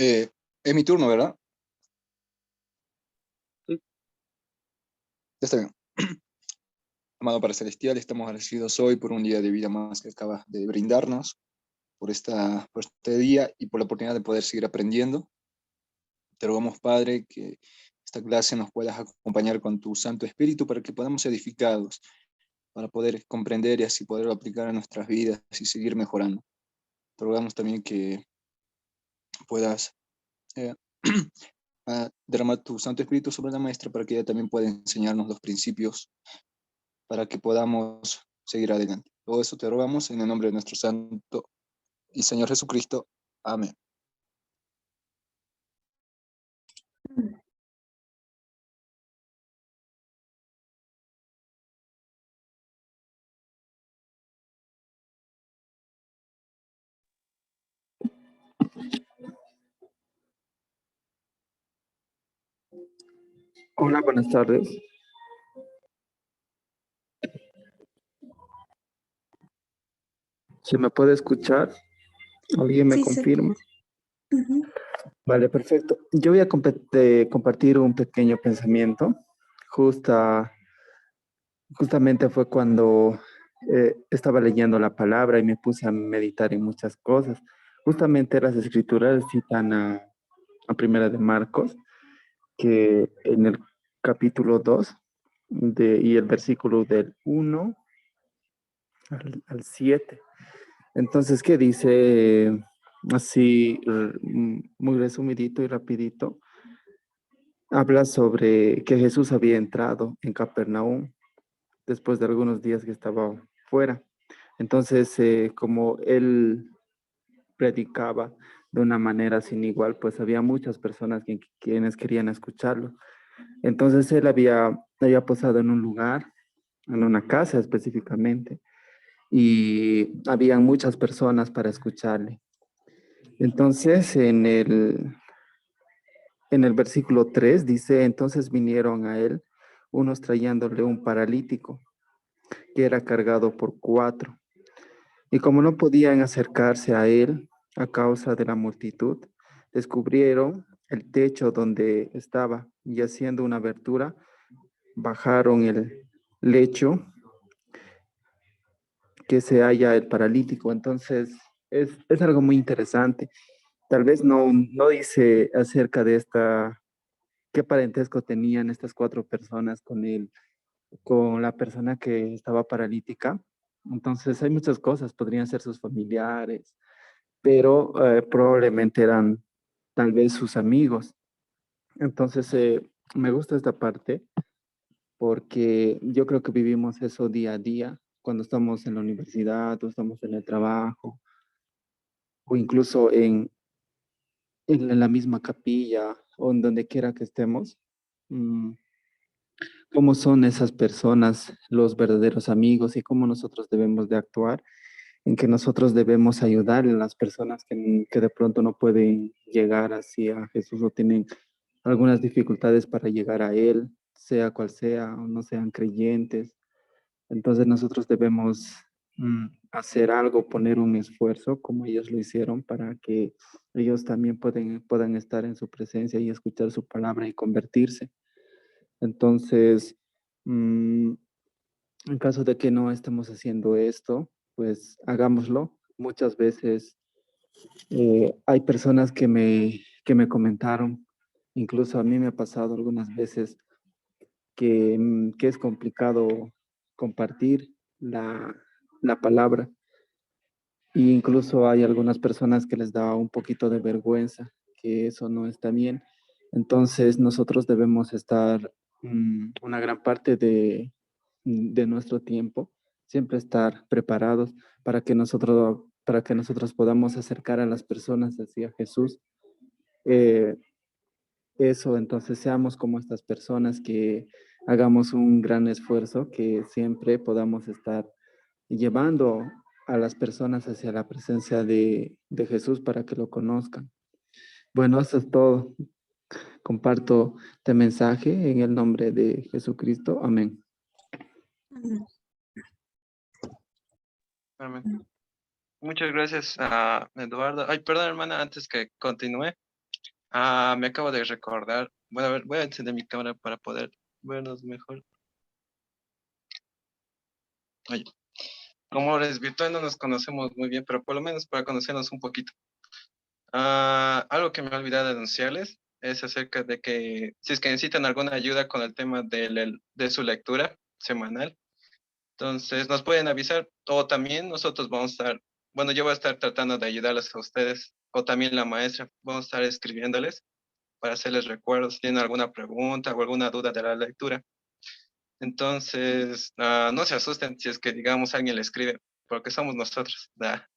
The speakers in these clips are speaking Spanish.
Es mi turno, ¿verdad? Sí. Ya está bien. Amado Padre Celestial, estamos agradecidos hoy por un día de vida más que acabas de brindarnos, por este día y por la oportunidad de poder seguir aprendiendo. Te rogamos, Padre, que esta clase nos puedas acompañar con tu Santo Espíritu para que podamos ser edificados, para poder comprender y así poderlo aplicar a nuestras vidas y seguir mejorando. Te rogamos también que puedas eh, derramar tu Santo Espíritu sobre la maestra para que ella también pueda enseñarnos los principios para que podamos seguir adelante. Todo eso te rogamos en el nombre de nuestro Santo y Señor Jesucristo. Amén. Hola, buenas tardes. ¿Se me puede escuchar? ¿Alguien me Sí, se confirma? puede. Ujú. Vale, perfecto. Yo voy a compartir un pequeño pensamiento. Justamente fue cuando estaba leyendo la palabra y me puse a meditar en muchas cosas. Justamente las escrituras citan a Primera de Marcos, que en el capítulo 2 y el versículo del 1 al 7. Entonces, ¿qué dice? Así, muy resumidito y rapidito, habla sobre que Jesús había entrado en Capernaum después de algunos días que estaba fuera. Entonces, como él predicaba de una manera sin igual, pues había muchas personas quienes querían escucharlo. Entonces, él había posado en un lugar, en una casa específicamente, y habían muchas personas para escucharle. Entonces, en el versículo 3 dice, entonces vinieron a él unos trayéndole un paralítico que era cargado por 4. Y como no podían acercarse a él a causa de la multitud, descubrieron el techo donde estaba y haciendo una abertura, bajaron el lecho que se halla el paralítico. Entonces, es algo muy interesante. Tal vez no dice acerca de qué parentesco tenían estas 4 personas con la persona que estaba paralítica. Entonces hay muchas cosas, podrían ser sus familiares, pero probablemente eran tal vez sus amigos. Entonces me gusta esta parte porque yo creo que vivimos eso día a día cuando estamos en la universidad o estamos en el trabajo o incluso en la misma capilla o en donde quiera que estemos. Mm, ¿Cómo son esas personas, los verdaderos amigos y cómo nosotros debemos de actuar? En que nosotros debemos ayudar a las personas que de pronto no pueden llegar así a Jesús o tienen algunas dificultades para llegar a Él, sea cual sea, o no sean creyentes. Entonces nosotros debemos hacer algo, poner un esfuerzo como ellos lo hicieron para que ellos también puedan estar en su presencia y escuchar su palabra y convertirse. Entonces, mm, en caso de que no estemos haciendo esto, pues hagámoslo. Muchas veces hay personas que me comentaron, incluso a mí me ha pasado algunas veces que es complicado compartir la palabra. E incluso hay algunas personas que les da un poquito de vergüenza, que eso no está bien. Entonces nosotros debemos estar una gran parte de nuestro tiempo, siempre estar preparados para que nosotros podamos acercar a las personas hacia Jesús. Eh, Eso, entonces seamos como estas personas que hagamos un gran esfuerzo, que siempre podamos estar llevando a las personas hacia la presencia de Jesús para que lo conozcan. Bueno, eso es todo. Comparto este mensaje en el nombre de Jesucristo. Amén. Amén. Muchas gracias a Eduardo. Ay, perdón, hermana, antes que continúe. Me acabo de recordar. Bueno, a ver, voy a encender mi cámara para poder vernos mejor. Oye, como les virtual no nos conocemos muy bien, pero por lo menos para conocernos un poquito. Algo que me he olvidado de anunciarles es acerca de que si es que necesitan alguna ayuda con el tema de su lectura semanal, entonces nos pueden avisar o también nosotros vamos a estar, bueno, yo voy a estar tratando de ayudarles a ustedes o también la maestra, vamos a estar escribiéndoles para hacerles recuerdos, si tienen alguna pregunta o alguna duda de la lectura. Entonces, no se asusten si es que, digamos, alguien le escribe, porque somos nosotros, ¿da?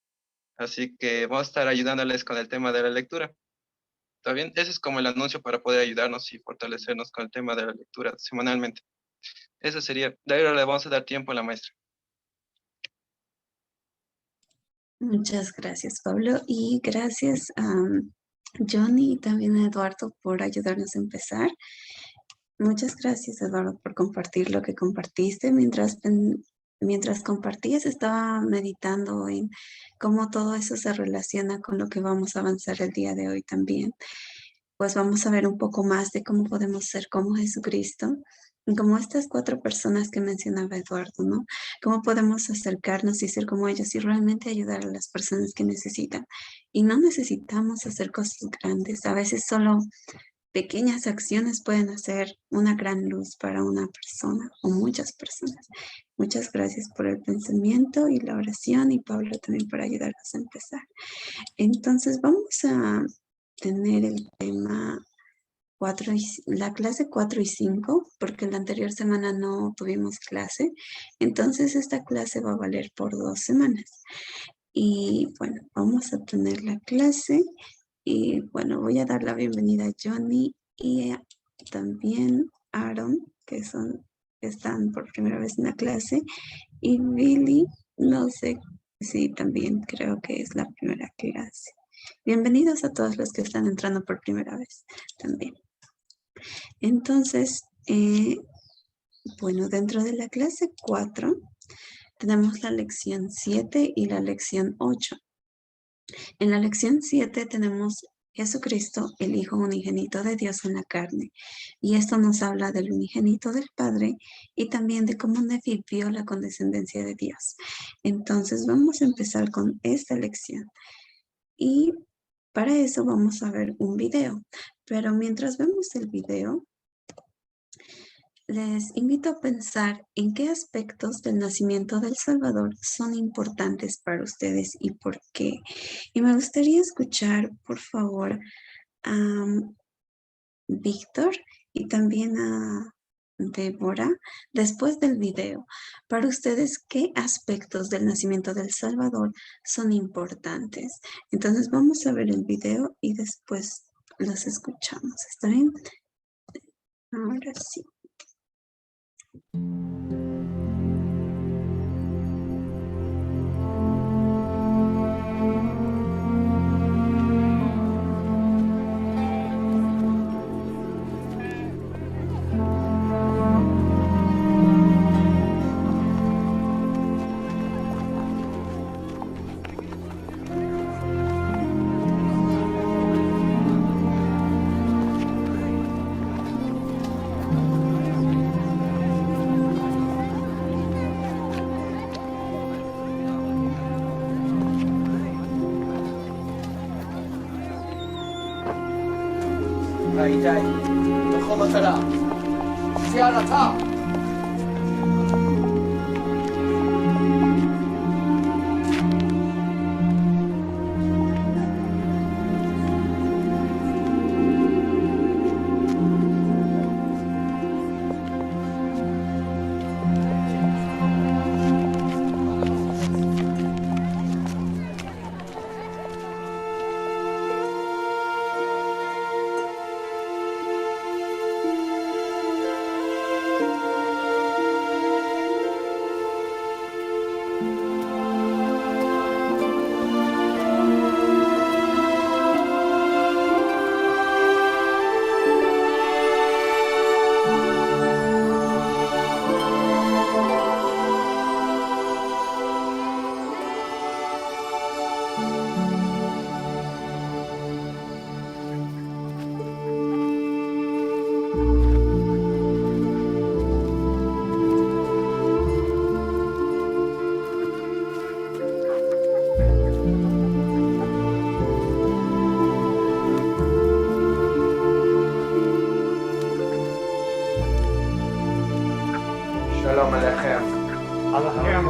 Así que vamos a estar ayudándoles con el tema de la lectura. ¿Está bien? Ese es como el anuncio para poder ayudarnos y fortalecernos con el tema de la lectura semanalmente. Eso sería. De ahí ahora le vamos a dar tiempo a la maestra. Muchas gracias, Pablo, y gracias a Johnny y también a Eduardo por ayudarnos a empezar. Muchas gracias, Eduardo, por compartir lo que compartiste. Mientras compartías, estaba meditando en cómo todo eso se relaciona con lo que vamos a avanzar el día de hoy también. Pues vamos a ver un poco más de cómo podemos ser como Jesucristo, y como estas 4 personas que mencionaba Eduardo, ¿no? Cómo podemos acercarnos y ser como ellos y realmente ayudar a las personas que necesitan. Y no necesitamos hacer cosas grandes, a veces solo pequeñas acciones pueden hacer una gran luz para una persona o muchas personas. Muchas gracias por el pensamiento y la oración y Pablo también por ayudarnos a empezar. Entonces vamos a tener el tema la clase 4 y 5, porque la anterior semana no tuvimos clase. Entonces esta clase va a valer por 2 semanas. Y bueno, vamos a tener la clase. Y bueno, voy a dar la bienvenida a Johnny y también a Aaron, que están por primera vez en la clase. Y Billy, no sé si también creo que es la primera clase. Bienvenidos a todos los que están entrando por primera vez también. Entonces, bueno, dentro de la clase 4 tenemos la lección 7 y la lección 8. En la lección 7 tenemos Jesucristo, el Hijo unigénito de Dios en la carne. Y esto nos habla del unigénito del Padre y también de cómo vivió la condescendencia de Dios. Entonces vamos a empezar con esta lección. Y para eso vamos a ver un video. Pero mientras vemos el video, les invito a pensar en qué aspectos del nacimiento del Salvador son importantes para ustedes y por qué. Y me gustaría escuchar, por favor, a Víctor y también a Débora después del video. Para ustedes, ¿qué aspectos del nacimiento del Salvador son importantes? Entonces vamos a ver el video y después los escuchamos. ¿Está bien? Ahora sí. Day, Khomatala, Siarata.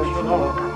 Listo.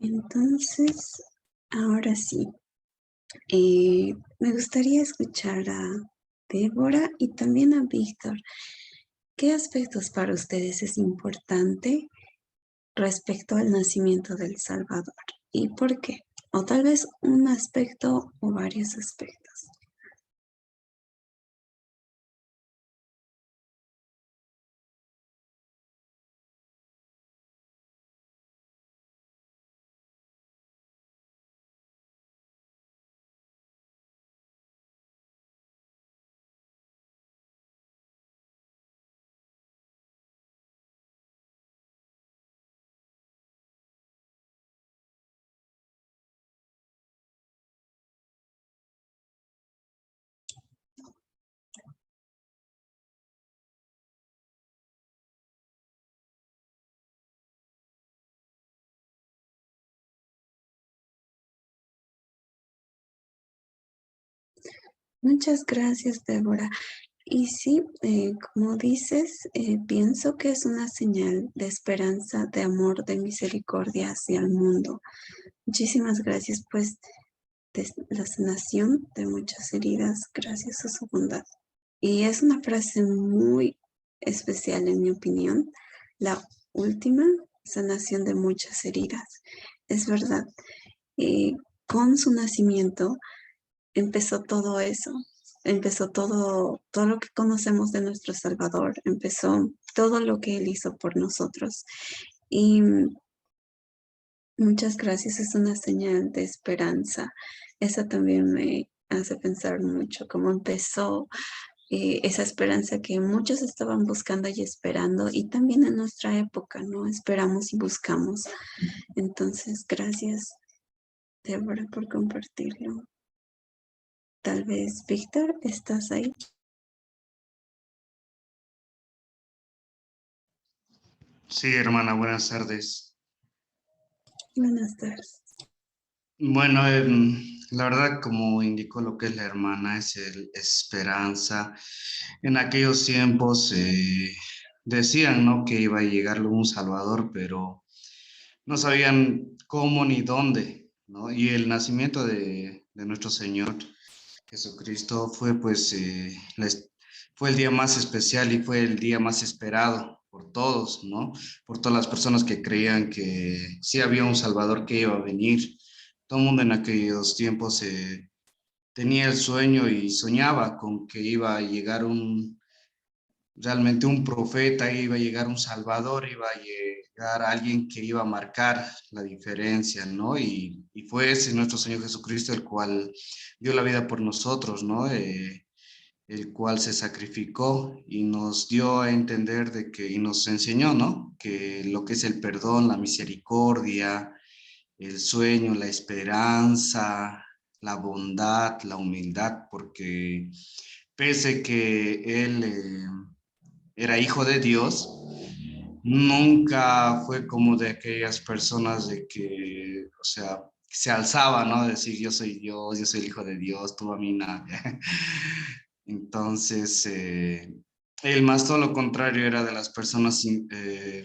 Entonces, ahora sí, me gustaría escuchar a Débora y también a Víctor. ¿Qué aspectos para ustedes es importante respecto al nacimiento del Salvador? ¿Y por qué? O tal vez un aspecto o varios aspectos. Muchas gracias, Débora. Y sí, como dices, pienso que es una señal de esperanza, de amor, de misericordia hacia el mundo. Muchísimas gracias, pues, de la sanación de muchas heridas, gracias a su bondad. Y es una frase muy especial, en mi opinión. La última, sanación de muchas heridas. Es verdad. Con su nacimiento empezó todo eso. Empezó todo lo que conocemos de nuestro Salvador. Empezó todo lo que Él hizo por nosotros. Y muchas gracias, es una señal de esperanza. Eso también me hace pensar mucho cómo empezó esa esperanza que muchos estaban buscando y esperando, y también en nuestra época, ¿no? Esperamos y buscamos. Entonces, gracias, Débora, por compartirlo. Tal vez, Víctor, ¿estás ahí? Sí, hermana, buenas tardes. Buenas tardes. Bueno, la verdad, como indicó lo que es la hermana, es el esperanza. En aquellos tiempos decían, ¿no?, que iba a llegar un Salvador, pero no sabían cómo ni dónde, ¿no? Y el nacimiento de nuestro Señor Jesucristo fue, pues, fue el día más especial y fue el día más esperado por todos, ¿no? Por todas las personas que creían que sí había un Salvador que iba a venir. Todo el mundo en aquellos tiempos tenía el sueño y soñaba con que iba a llegar realmente un profeta, iba a llegar un Salvador, iba a llegar alguien que iba a marcar la diferencia, ¿no? Y fue ese nuestro Señor Jesucristo el cual dio la vida por nosotros, ¿no? El cual se sacrificó y nos dio a entender de que, y nos enseñó, ¿no?, que lo que es el perdón, la misericordia, el sueño, la esperanza, la bondad, la humildad, porque pese que Él era hijo de Dios, nunca fue como de aquellas personas de que, o sea, se alzaba, ¿no? Decir, yo soy Dios, yo soy el hijo de Dios, tú a mí nadie. Entonces, él más todo lo contrario era de las personas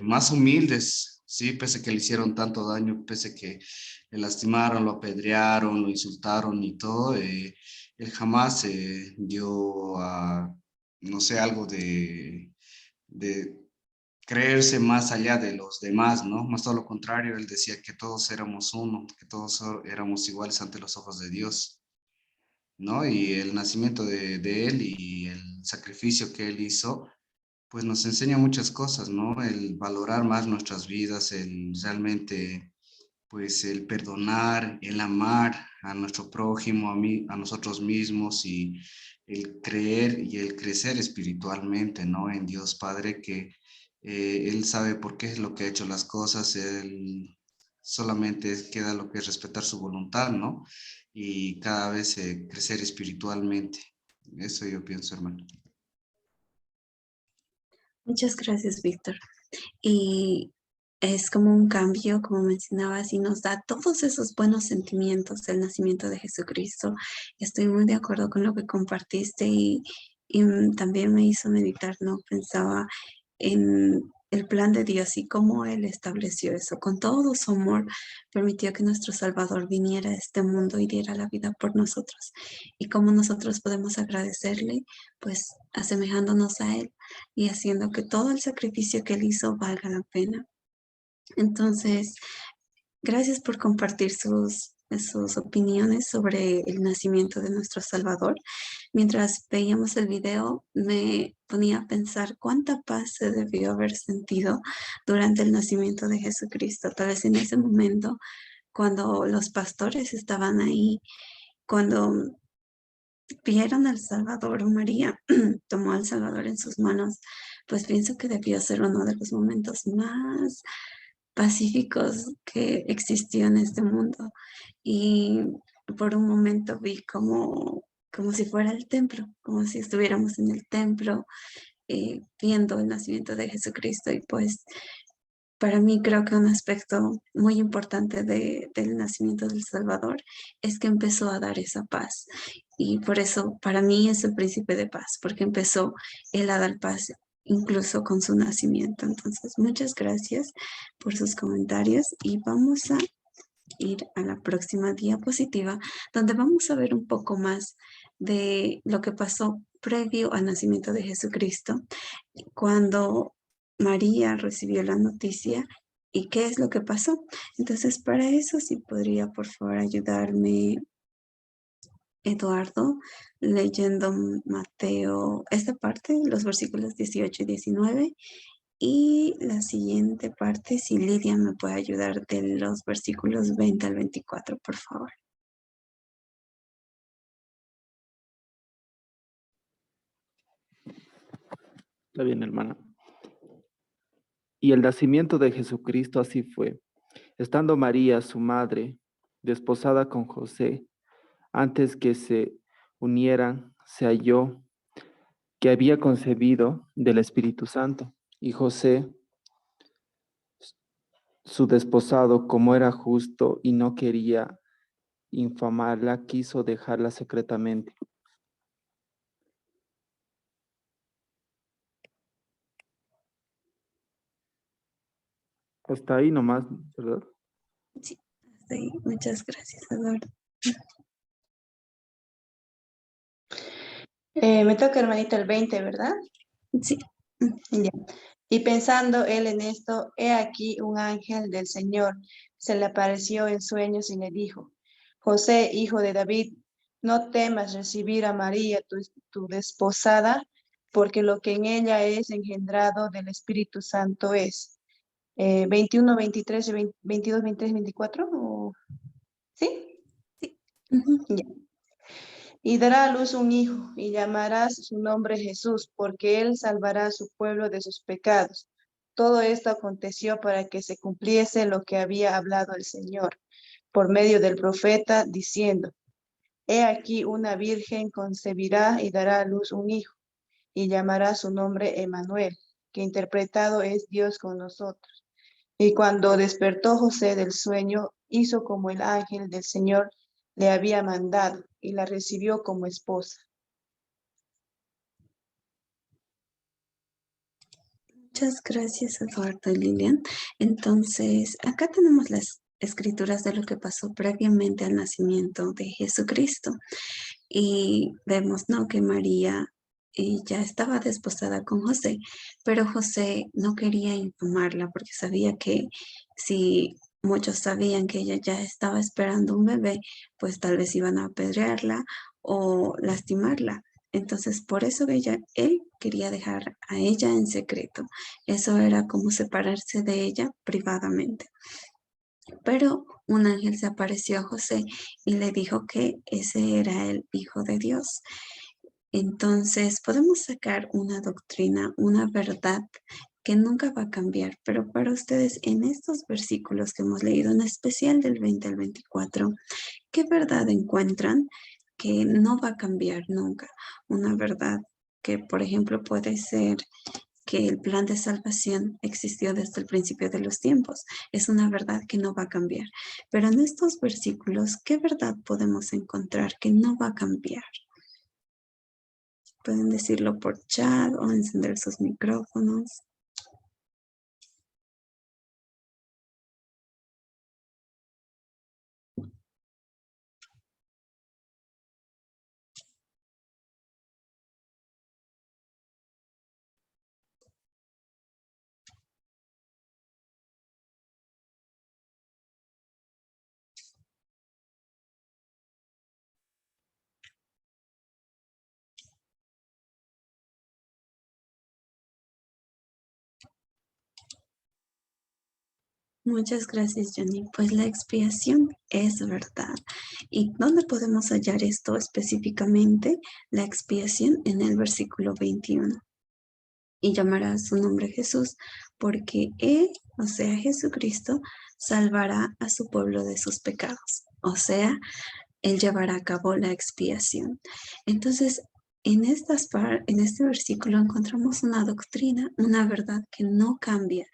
más humildes, ¿sí? Pese que le hicieron tanto daño, pese que le lastimaron, lo apedrearon, lo insultaron y todo, él jamás dio no sé, algo de creerse más allá de los demás, ¿no? Más todo lo contrario, él decía que todos éramos uno, que todos éramos iguales ante los ojos de Dios, ¿no? Y el nacimiento de él y el sacrificio que él hizo, pues nos enseña muchas cosas, ¿no? El valorar más nuestras vidas, el realmente, pues el perdonar, el amar a nuestro prójimo, a nosotros mismos y el creer y el crecer espiritualmente, ¿no? En Dios Padre, que Él sabe por qué es lo que ha hecho las cosas, Él solamente queda lo que es respetar su voluntad, ¿no? Y cada vez crecer espiritualmente. Eso yo pienso, hermano. Muchas gracias, Víctor. Y es como un cambio, como mencionabas, y nos da todos esos buenos sentimientos del nacimiento de Jesucristo. Estoy muy de acuerdo con lo que compartiste y también me hizo meditar, ¿no? Pensaba en el plan de Dios y cómo Él estableció eso. Con todo su amor, permitió que nuestro Salvador viniera a este mundo y diera la vida por nosotros. Y cómo nosotros podemos agradecerle, pues asemejándonos a Él y haciendo que todo el sacrificio que Él hizo valga la pena. Entonces, gracias por compartir sus opiniones sobre el nacimiento de nuestro Salvador. Mientras veíamos el video, me ponía a pensar cuánta paz se debió haber sentido durante el nacimiento de Jesucristo. Tal vez en ese momento, cuando los pastores estaban ahí, cuando vieron al Salvador, María tomó al Salvador en sus manos, pues pienso que debió ser uno de los momentos más pacíficos que existió en este mundo. Y por un momento vi como si fuera el templo, como si estuviéramos en el templo viendo el nacimiento de Jesucristo. Y pues para mí creo que un aspecto muy importante del nacimiento del Salvador es que empezó a dar esa paz. Y por eso para mí es el príncipe de paz, porque empezó él a dar paz incluso con su nacimiento. Entonces, muchas gracias por sus comentarios y vamos a ir a la próxima diapositiva, donde vamos a ver un poco más de lo que pasó previo al nacimiento de Jesucristo, cuando María recibió la noticia y qué es lo que pasó. Entonces, para eso, si podría, por favor, ayudarme, Eduardo, leyendo Mateo, esta parte, los versículos 18 y 19, y la siguiente parte, si Lidia me puede ayudar de los versículos 20 al 24, por favor. Está bien, hermana. Y el nacimiento de Jesucristo así fue. Estando María, su madre, desposada con José, antes que se unieran, se halló que había concebido del Espíritu Santo. Y José, su desposado, como era justo y no quería infamarla, quiso dejarla secretamente. Hasta ahí nomás, ¿verdad? Sí, hasta ahí. Muchas gracias, Eduardo. Me toca, hermanita, el 20, ¿verdad? Sí. Ya. Y pensando él en esto, he aquí un ángel del Señor se le apareció en sueños y le dijo: José, hijo de David, no temas recibir a María, tu desposada, porque lo que en ella es engendrado del Espíritu Santo es. 21, 23, 22, 23, 24, ¿sí? Sí. Ujú. Ya. Y dará a luz un hijo, y llamarás su nombre Jesús, porque él salvará a su pueblo de sus pecados. Todo esto aconteció para que se cumpliese lo que había hablado el Señor por medio del profeta, diciendo: He aquí una virgen concebirá y dará a luz un hijo, y llamará su nombre Emmanuel, que interpretado es Dios con nosotros. Y cuando despertó José del sueño, hizo como el ángel del Señor le había mandado, y la recibió como esposa. Muchas gracias, Eduardo y Lilian. Entonces, acá tenemos las escrituras de lo que pasó previamente al nacimiento de Jesucristo. Y vemos, ¿no?, que María ya estaba desposada con José, pero José no quería infamarla porque sabía que si muchos sabían que ella ya estaba esperando un bebé, pues tal vez iban a apedrearla o lastimarla. Entonces, por eso él quería dejar a ella en secreto. Eso era como separarse de ella privadamente. Pero un ángel se apareció a José y le dijo que ese era el Hijo de Dios. Entonces podemos sacar una doctrina, una verdad que nunca va a cambiar, pero para ustedes en estos versículos que hemos leído, en especial del 20 al 24, ¿qué verdad encuentran que no va a cambiar nunca? Una verdad que, por ejemplo, puede ser que el plan de salvación existió desde el principio de los tiempos. Es una verdad que no va a cambiar. Pero en estos versículos, ¿qué verdad podemos encontrar que no va a cambiar? Pueden decirlo por chat o encender sus micrófonos. Muchas gracias, Johnny. Pues la expiación es verdad. ¿Y dónde podemos hallar esto específicamente? La expiación en el versículo 21. Y llamará su nombre Jesús, porque Él, o sea, Jesucristo, salvará a su pueblo de sus pecados. O sea, Él llevará a cabo la expiación. Entonces, en este versículo encontramos una doctrina, una verdad que no cambia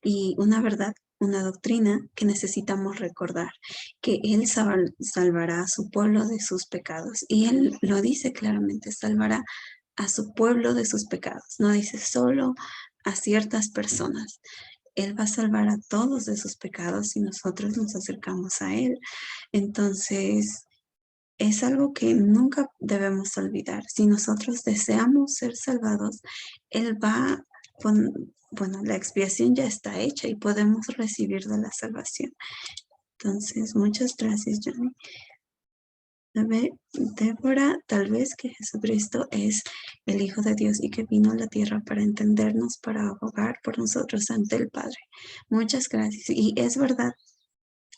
y una verdad, una doctrina que necesitamos recordar, que Él salvará a su pueblo de sus pecados. Y Él lo dice claramente, salvará a su pueblo de sus pecados. No dice solo a ciertas personas. Él va a salvar a todos de sus pecados si nosotros nos acercamos a Él. Entonces, es algo que nunca debemos olvidar. Si nosotros deseamos ser salvados, Él va bueno, la expiación ya está hecha y podemos recibir de la salvación. Entonces, muchas gracias, Johnny. A ver, Débora, tal vez que Jesucristo es el Hijo de Dios y que vino a la tierra para entendernos, para abogar por nosotros ante el Padre. Muchas gracias. Y es verdad.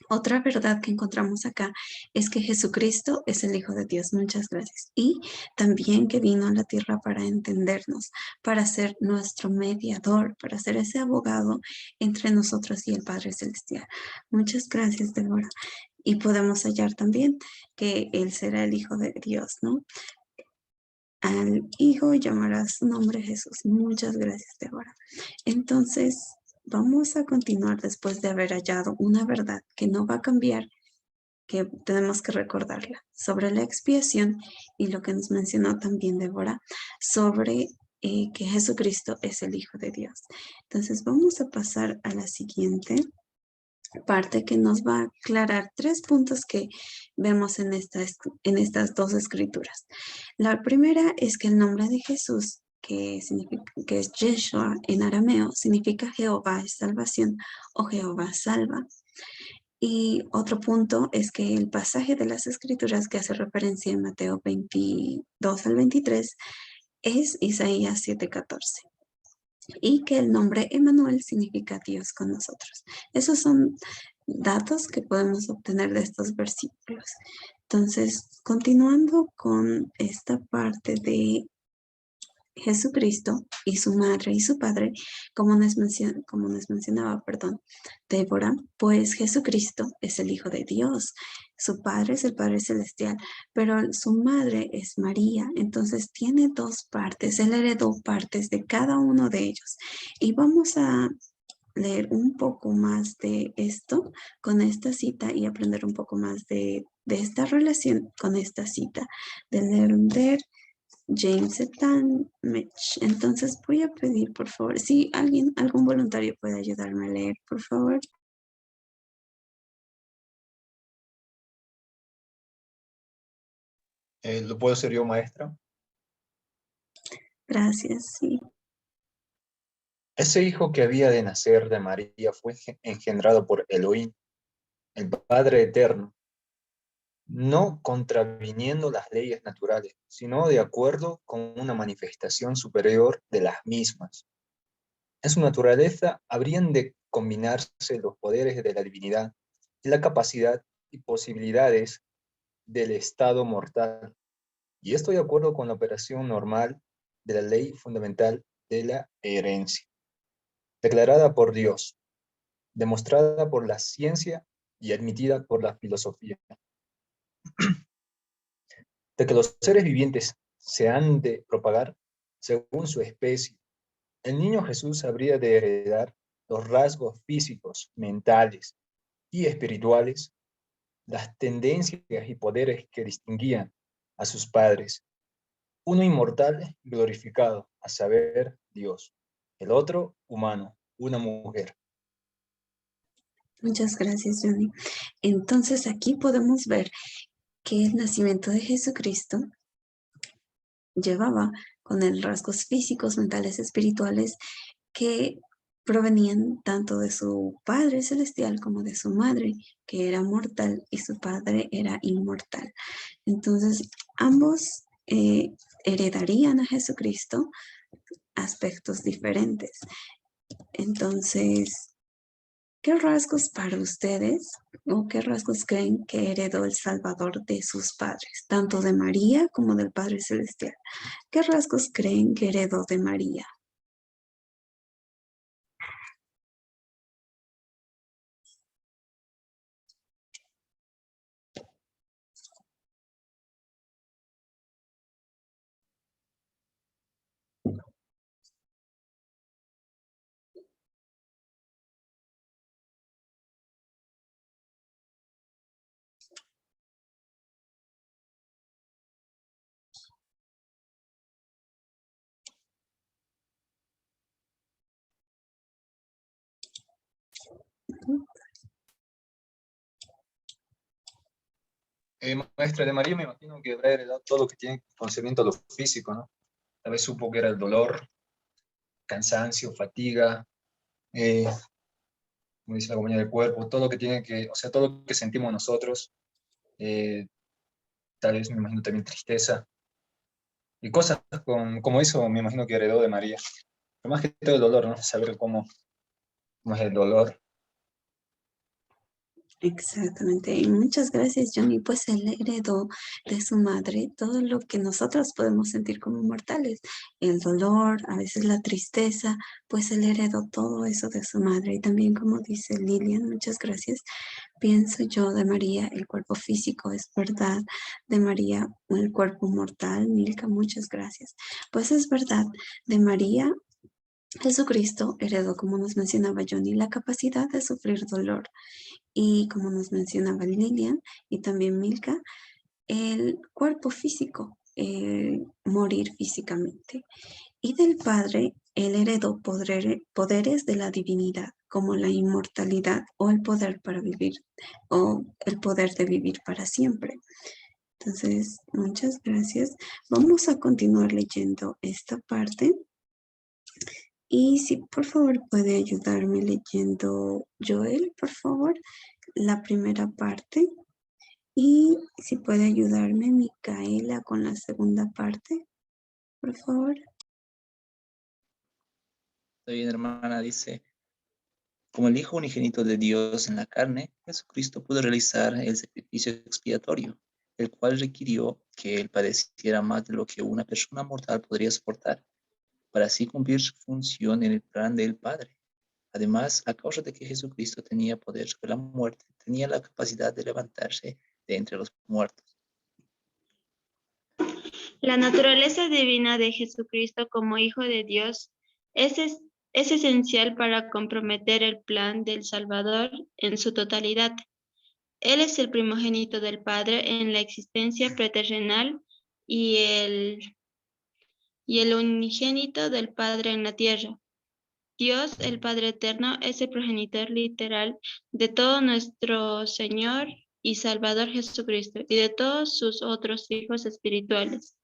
Otra verdad que encontramos acá es que Jesucristo es el Hijo de Dios. Muchas gracias. Y también que vino a la tierra para entendernos, para ser nuestro mediador, para ser ese abogado entre nosotros y el Padre Celestial. Muchas gracias, Débora. Y podemos hallar también que Él será el Hijo de Dios, ¿no? Al Hijo llamará su nombre Jesús. Muchas gracias, Débora. Entonces, vamos a continuar después de haber hallado una verdad que no va a cambiar, que tenemos que recordarla, sobre la expiación y lo que nos mencionó también Débora, sobre que Jesucristo es el Hijo de Dios. Entonces, vamos a pasar a la siguiente parte que nos va a aclarar 3 puntos que vemos en estas dos escrituras. La primera es que el nombre de Jesús, que es Yeshua en arameo, significa Jehová es salvación o Jehová salva. Y otro punto es que el pasaje de las escrituras que hace referencia en Mateo 22 al 23 es Isaías 7:14. Y que el nombre Emmanuel significa Dios con nosotros. Esos son datos que podemos obtener de estos versículos. Entonces, continuando con esta parte de Jesucristo y su madre y su padre, como nos mencionaba, Débora, pues Jesucristo es el Hijo de Dios, su padre es el Padre Celestial, pero su madre es María, entonces tiene 2 partes, él heredó partes de cada uno de ellos. Y vamos a leer un poco más de esto con esta cita y aprender un poco más de esta relación con esta cita de Lerner James Mitch. Entonces voy a pedir, por favor, si algún voluntario puede ayudarme a leer, por favor. ¿Lo puedo hacer yo, maestra? Gracias, sí. Ese hijo que había de nacer de María fue engendrado por Elohim, el Padre Eterno, no contraviniendo las leyes naturales, sino de acuerdo con una manifestación superior de las mismas. En su naturaleza habrían de combinarse los poderes de la divinidad y la capacidad y posibilidades del estado mortal. Y esto de acuerdo con la operación normal de la ley fundamental de la herencia, declarada por Dios, demostrada por la ciencia y admitida por la filosofía, de que los seres vivientes se han de propagar según su especie. El niño Jesús habría de heredar los rasgos físicos, mentales y espirituales, las tendencias y poderes que distinguían a sus padres, uno inmortal y glorificado, a saber, Dios, el otro humano, una mujer. Muchas gracias, Johnny. Entonces aquí podemos ver que el nacimiento de Jesucristo llevaba con él rasgos físicos, mentales, espirituales que provenían tanto de su Padre Celestial como de su madre, que era mortal, y su padre era inmortal. Entonces, ambos heredarían a Jesucristo aspectos diferentes. Entonces, ¿qué rasgos para ustedes o qué rasgos creen que heredó el Salvador de sus padres, tanto de María como del Padre Celestial? ¿Qué rasgos creen que heredó de María? Maestra de María, me imagino que habrá heredado todo lo que tiene concerniente a lo físico, ¿no? Tal vez supo que era el dolor, cansancio, fatiga, eh, como dice la comunidad del cuerpo, todo lo que tiene que, o sea, todo lo que sentimos nosotros, eh, tal vez me imagino también tristeza, y cosas como eso me imagino que heredó de María. Pero más que todo el dolor, ¿no? Saber cómo es el dolor. Exactamente, y muchas gracias, Johnny. Pues él heredó de su madre todo lo que nosotros podemos sentir como mortales, el dolor, a veces la tristeza, pues él heredó todo eso de su madre. Y también, como dice Lilian, muchas gracias, pienso yo de María, el cuerpo físico es verdad, de María, el cuerpo mortal. Milka, muchas gracias. Pues es verdad, de María. Jesucristo heredó, como nos mencionaba Johnny, la capacidad de sufrir dolor. Y como nos mencionaba Lilian y también Milka, el cuerpo físico, morir físicamente. Y del Padre, él heredó poderes de la divinidad, como la inmortalidad o el poder para vivir, o el poder de vivir para siempre. Entonces, muchas gracias. Vamos a continuar leyendo esta parte. Y si por favor puede ayudarme leyendo Joel, por favor, la primera parte. Y si puede ayudarme Micaela con la segunda parte, por favor. Está bien, hermana, dice, como el Hijo unigénito de Dios en la carne, Jesucristo pudo realizar el sacrificio expiatorio, el cual requirió que él padeciera más de lo que una persona mortal podría soportar, para así cumplir su función en el plan del Padre. Además, a causa de que Jesucristo tenía poder sobre la muerte, tenía la capacidad de levantarse de entre los muertos. La naturaleza divina de Jesucristo como Hijo de Dios es esencial para comprometer el plan del Salvador en su totalidad. Él es el primogénito del Padre en la existencia preterrenal y el unigénito del Padre en la tierra. Dios, el Padre Eterno, es el progenitor literal de todo nuestro Señor y Salvador Jesucristo y de todos sus otros hijos espirituales.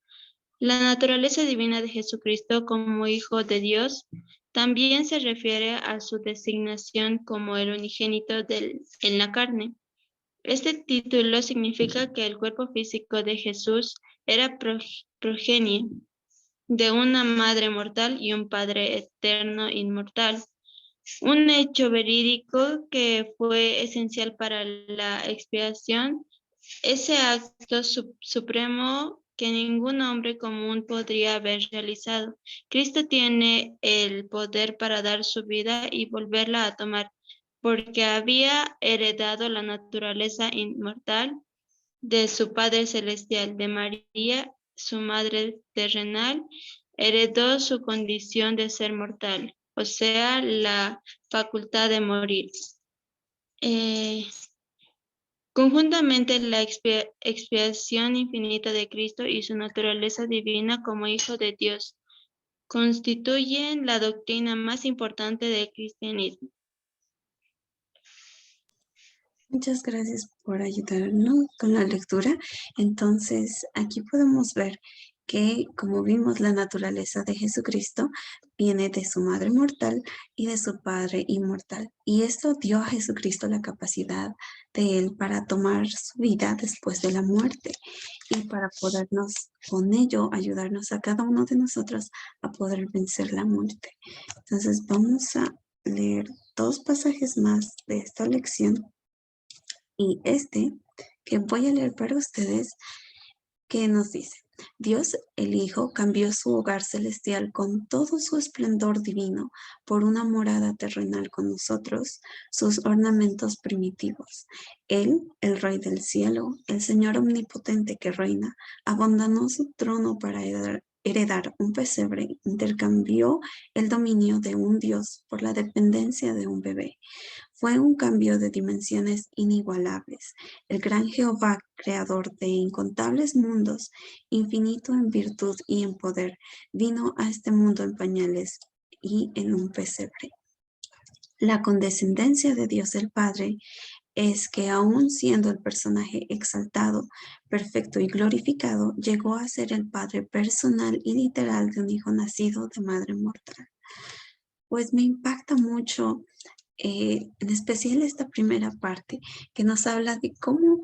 La naturaleza divina de Jesucristo como Hijo de Dios también se refiere a su designación como el unigénito en la carne. Este título significa que el cuerpo físico de Jesús era progenie de una madre mortal y un padre eterno inmortal. Un hecho verídico que fue esencial para la expiación, ese acto supremo que ningún hombre común podría haber realizado. Cristo tiene el poder para dar su vida y volverla a tomar, porque había heredado la naturaleza inmortal de su Padre Celestial. De María, su madre terrenal, heredó su condición de ser mortal, o sea, la facultad de morir. Conjuntamente, la expiación infinita de Cristo y su naturaleza divina como Hijo de Dios constituyen la doctrina más importante del cristianismo. Muchas gracias por ayudarnos con la lectura. Entonces, aquí podemos ver que, como vimos, la naturaleza de Jesucristo viene de su madre mortal y de su padre inmortal. Y esto dio a Jesucristo la capacidad de él para tomar su vida después de la muerte y para podernos, con ello, ayudarnos a cada uno de nosotros a poder vencer la muerte. Entonces, vamos a leer 2 pasajes más de esta lección. Y que voy a leer para ustedes, que nos dice: Dios el Hijo cambió su hogar celestial con todo su esplendor divino por una morada terrenal con nosotros, sus ornamentos primitivos. Él, el Rey del cielo, el Señor omnipotente que reina, abandonó su trono para heredar un pesebre, intercambió el dominio de un Dios por la dependencia de un bebé. Fue un cambio de dimensiones inigualables. El gran Jehová, creador de incontables mundos, infinito en virtud y en poder, vino a este mundo en pañales y en un pesebre. La condescendencia de Dios el Padre es que, aun siendo el personaje exaltado, perfecto y glorificado, llegó a ser el Padre personal y literal de un hijo nacido de madre mortal. Pues me impacta mucho, en especial esta primera parte, que nos habla de cómo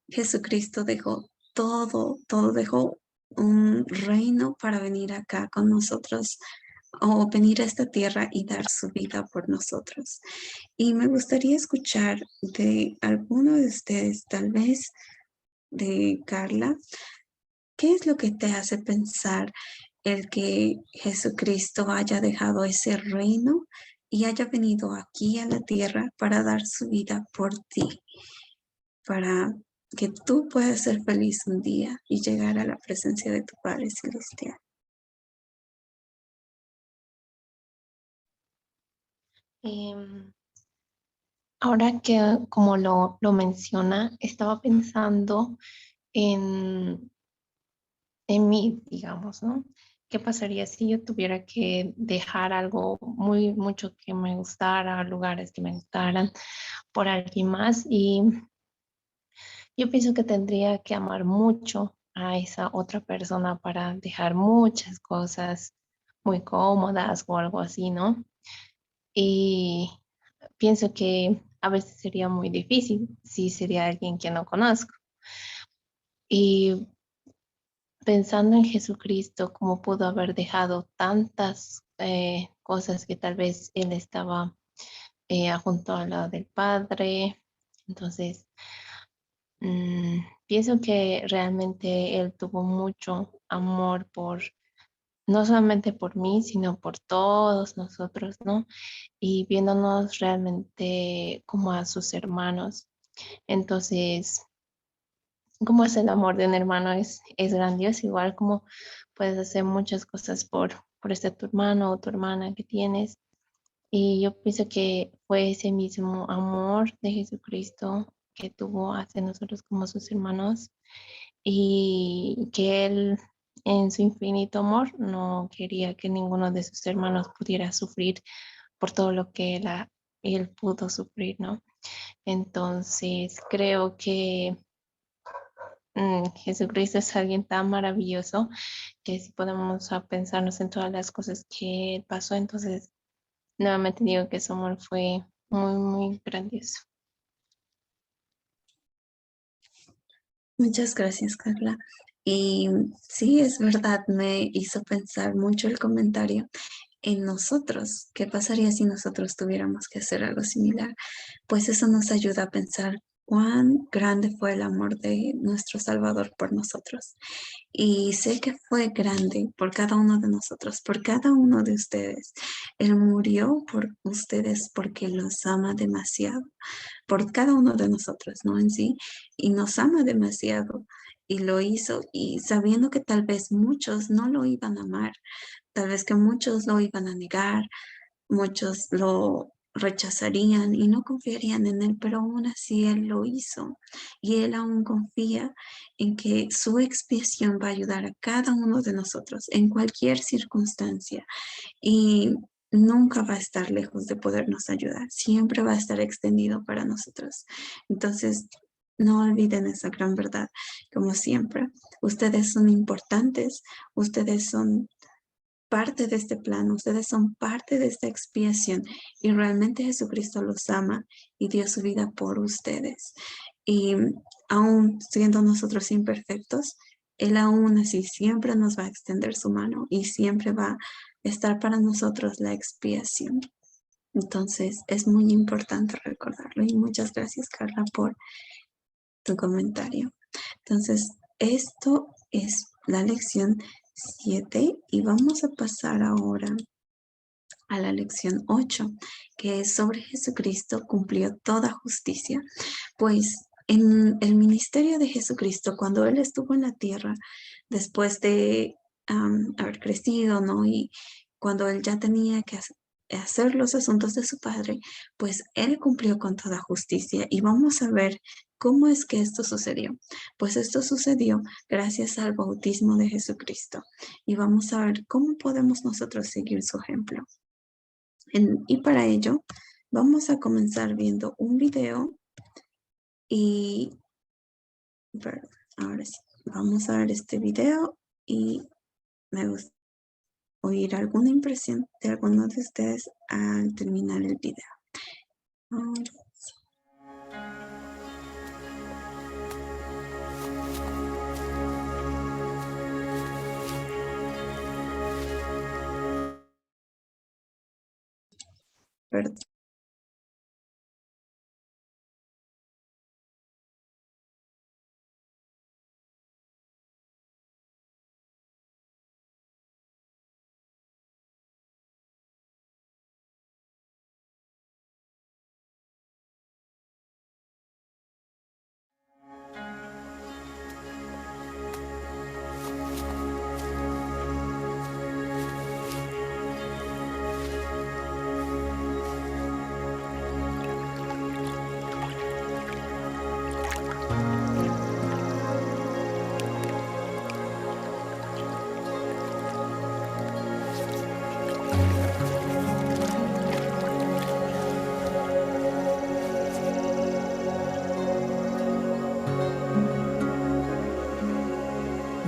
Jesucristo dejó todo, dejó un reino para venir acá con nosotros, o venir a esta tierra y dar su vida por nosotros. Y me gustaría escuchar de alguno de ustedes, tal vez de Carla, ¿qué es lo que te hace pensar el que Jesucristo haya dejado ese reino y haya venido aquí a la tierra para dar su vida por ti, para que tú puedas ser feliz un día y llegar a la presencia de tu Padre Celestial? Ahora que como lo menciona, estaba pensando en, en mí, digamos, ¿no? ¿Qué pasaría si yo tuviera que dejar algo mucho que me gustara, lugares que me gustaran por alguien más? Y yo pienso que tendría que amar mucho a esa otra persona para dejar muchas cosas muy cómodas o algo así, ¿no? Y pienso que a veces sería muy difícil si sería alguien que no conozco. Y pensando en Jesucristo, cómo pudo haber dejado tantas cosas que tal vez él estaba junto al lado del Padre. Entonces, pienso que realmente él tuvo mucho amor no solamente por mí, sino por todos nosotros, ¿no? Y viéndonos realmente como a sus hermanos. Entonces, como es el amor de un hermano, es grandioso, igual como puedes hacer muchas cosas por tu hermano o tu hermana que tienes. Y yo pienso que fue ese mismo amor de Jesucristo que tuvo hacia nosotros como sus hermanos, y que él en su infinito amor no quería que ninguno de sus hermanos pudiera sufrir por todo lo que él pudo sufrir, ¿no? Entonces creo que Jesucristo es alguien tan maravilloso que si podemos pensarnos en todas las cosas que Él pasó, entonces nuevamente digo que su amor fue muy, muy grandioso. Muchas gracias, Carla. Y sí, es verdad, me hizo pensar mucho el comentario en nosotros. ¿Qué pasaría si nosotros tuviéramos que hacer algo similar? Pues eso nos ayuda a pensar cuán grande fue el amor de nuestro Salvador por nosotros. Y sé que fue grande por cada uno de nosotros, por cada uno de ustedes. Él murió por ustedes porque los ama demasiado, por cada uno de nosotros, ¿no? En sí, y nos ama demasiado. Y lo hizo y sabiendo que tal vez muchos no lo iban a amar, tal vez que muchos lo iban a negar, muchos lo rechazarían y no confiarían en él, pero aún así él lo hizo y él aún confía en que su expiación va a ayudar a cada uno de nosotros en cualquier circunstancia y nunca va a estar lejos de podernos ayudar, siempre va a estar extendido para nosotros. Entonces, no olviden esa gran verdad, como siempre. Ustedes son importantes, ustedes son parte de este plan, ustedes son parte de esta expiación y realmente Jesucristo los ama y dio su vida por ustedes. Y aún siendo nosotros imperfectos, Él aún así siempre nos va a extender su mano y siempre va a estar para nosotros la expiación. Entonces es muy importante recordarlo y muchas gracias, Carla, por tu comentario. Entonces, esto es la lección 7 y vamos a pasar ahora a la lección 8, que es sobre Jesucristo cumplió toda justicia. Pues en el ministerio de Jesucristo, cuando Él estuvo en la tierra, después de haber crecido, ¿no? Y cuando Él ya tenía que hacer los asuntos de su Padre, pues Él cumplió con toda justicia. Y vamos a ver cómo es que esto sucedió. Pues esto sucedió gracias al bautismo de Jesucristo. Y vamos a ver cómo podemos nosotros seguir su ejemplo. Y para ello, vamos a comenzar viendo un video y, perdón, ahora sí, vamos a ver este video y me gusta oír alguna impresión de alguno de ustedes al terminar el video. Ahora sí. Perdón.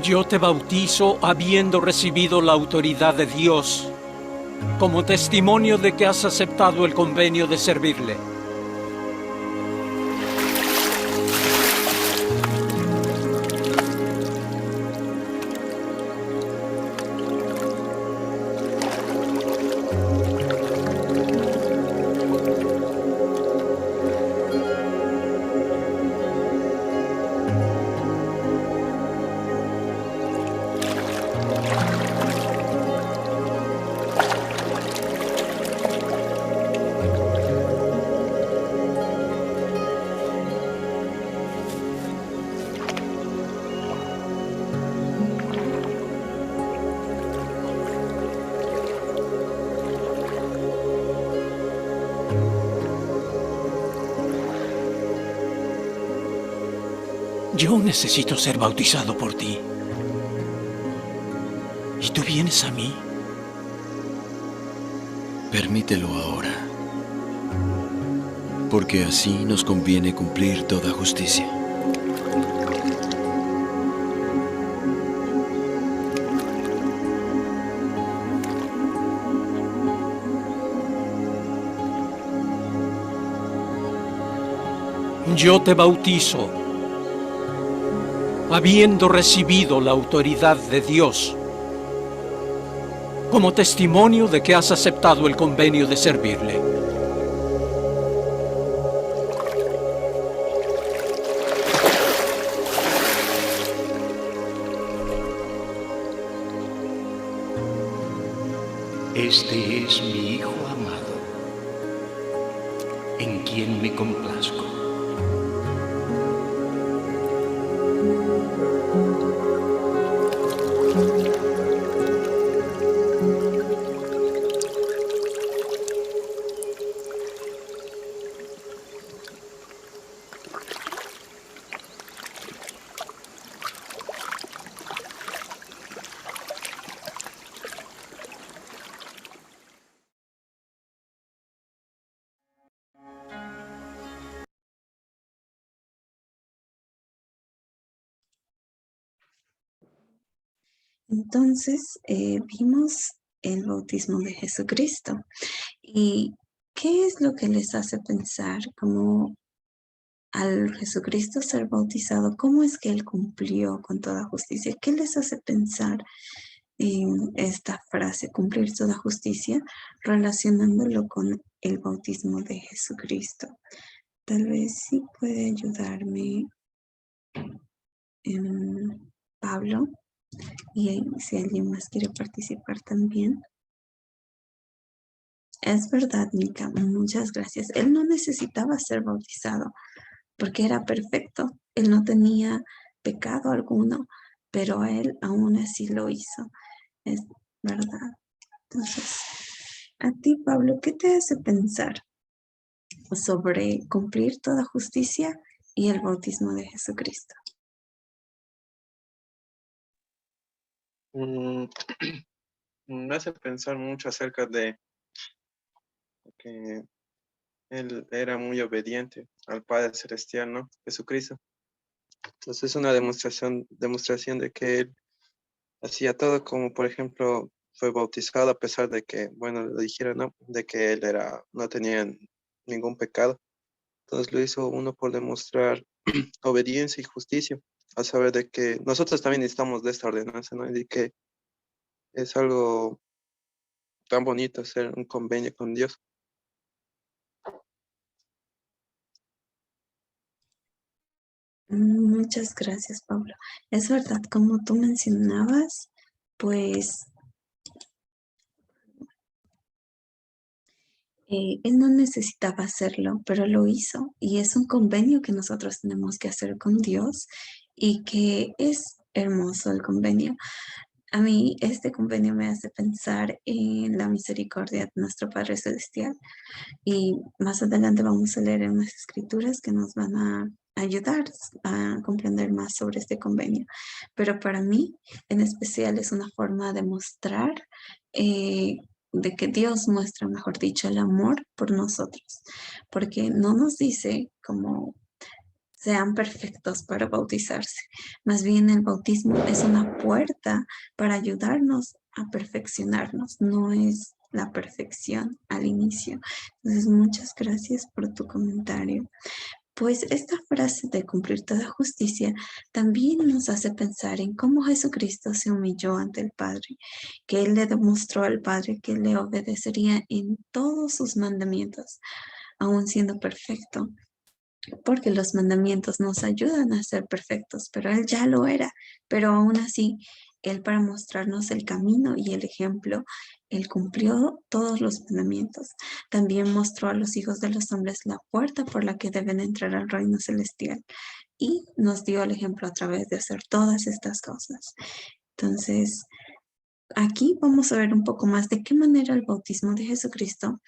Yo te bautizo habiendo recibido la autoridad de Dios, como testimonio de que has aceptado el convenio de servirle. Yo necesito ser bautizado por ti. ¿Y tú vienes a mí? Permítelo ahora, porque así nos conviene cumplir toda justicia. yo te bautizo, habiendo recibido la autoridad de Dios, como testimonio de que has aceptado el convenio de servirle. Este es mi Hijo amado, en quien me complazco. Entonces, vimos el bautismo de Jesucristo. ¿Y qué es lo que les hace pensar como al Jesucristo ser bautizado, cómo es que Él cumplió con toda justicia? ¿Qué les hace pensar en esta frase, cumplir toda justicia, relacionándolo con el bautismo de Jesucristo? Tal vez sí puede ayudarme Pablo, y si alguien más quiere participar también. Es verdad, Mica, muchas gracias. Él no necesitaba ser bautizado porque era perfecto. Él no tenía pecado alguno, pero él aún así lo hizo. Es verdad. Entonces, a ti, Pablo, ¿qué te hace pensar sobre cumplir toda justicia y el bautismo de Jesucristo? Me hace pensar mucho acerca de que él era muy obediente al Padre Celestial, ¿no? Jesucristo. Entonces es una demostración de que él hacía todo, como por ejemplo fue bautizado a pesar de que, bueno, le dijeron, ¿no? De que él no tenía ningún pecado. Entonces lo hizo uno por demostrar obediencia y justicia, a saber de que nosotros también necesitamos de esta ordenanza, ¿no? Y de que es algo tan bonito hacer un convenio con Dios. Muchas gracias, Pablo. Es verdad, como tú mencionabas, pues él no necesitaba hacerlo, pero lo hizo. Y es un convenio que nosotros tenemos que hacer con Dios y que es hermoso el convenio. A mí este convenio me hace pensar en la misericordia de nuestro Padre Celestial. Y más adelante vamos a leer en las escrituras que nos van a ayudar a comprender más sobre este convenio. Pero para mí, en especial, es una forma de mostrar, de que Dios muestra, mejor dicho, el amor por nosotros. Porque no nos dice como sean perfectos para bautizarse. Más bien el bautismo es una puerta para ayudarnos a perfeccionarnos, no es la perfección al inicio. Entonces, muchas gracias por tu comentario. Pues esta frase de cumplir toda justicia también nos hace pensar en cómo Jesucristo se humilló ante el Padre, que Él le demostró al Padre que le obedecería en todos sus mandamientos, aún siendo perfecto, porque los mandamientos nos ayudan a ser perfectos, pero Él ya lo era, pero aún así, Él para mostrarnos el camino y el ejemplo, Él cumplió todos los mandamientos. También mostró a los hijos de los hombres la puerta por la que deben entrar al reino celestial y nos dio el ejemplo a través de hacer todas estas cosas. Entonces, aquí vamos a ver un poco más de qué manera el bautismo de Jesucristo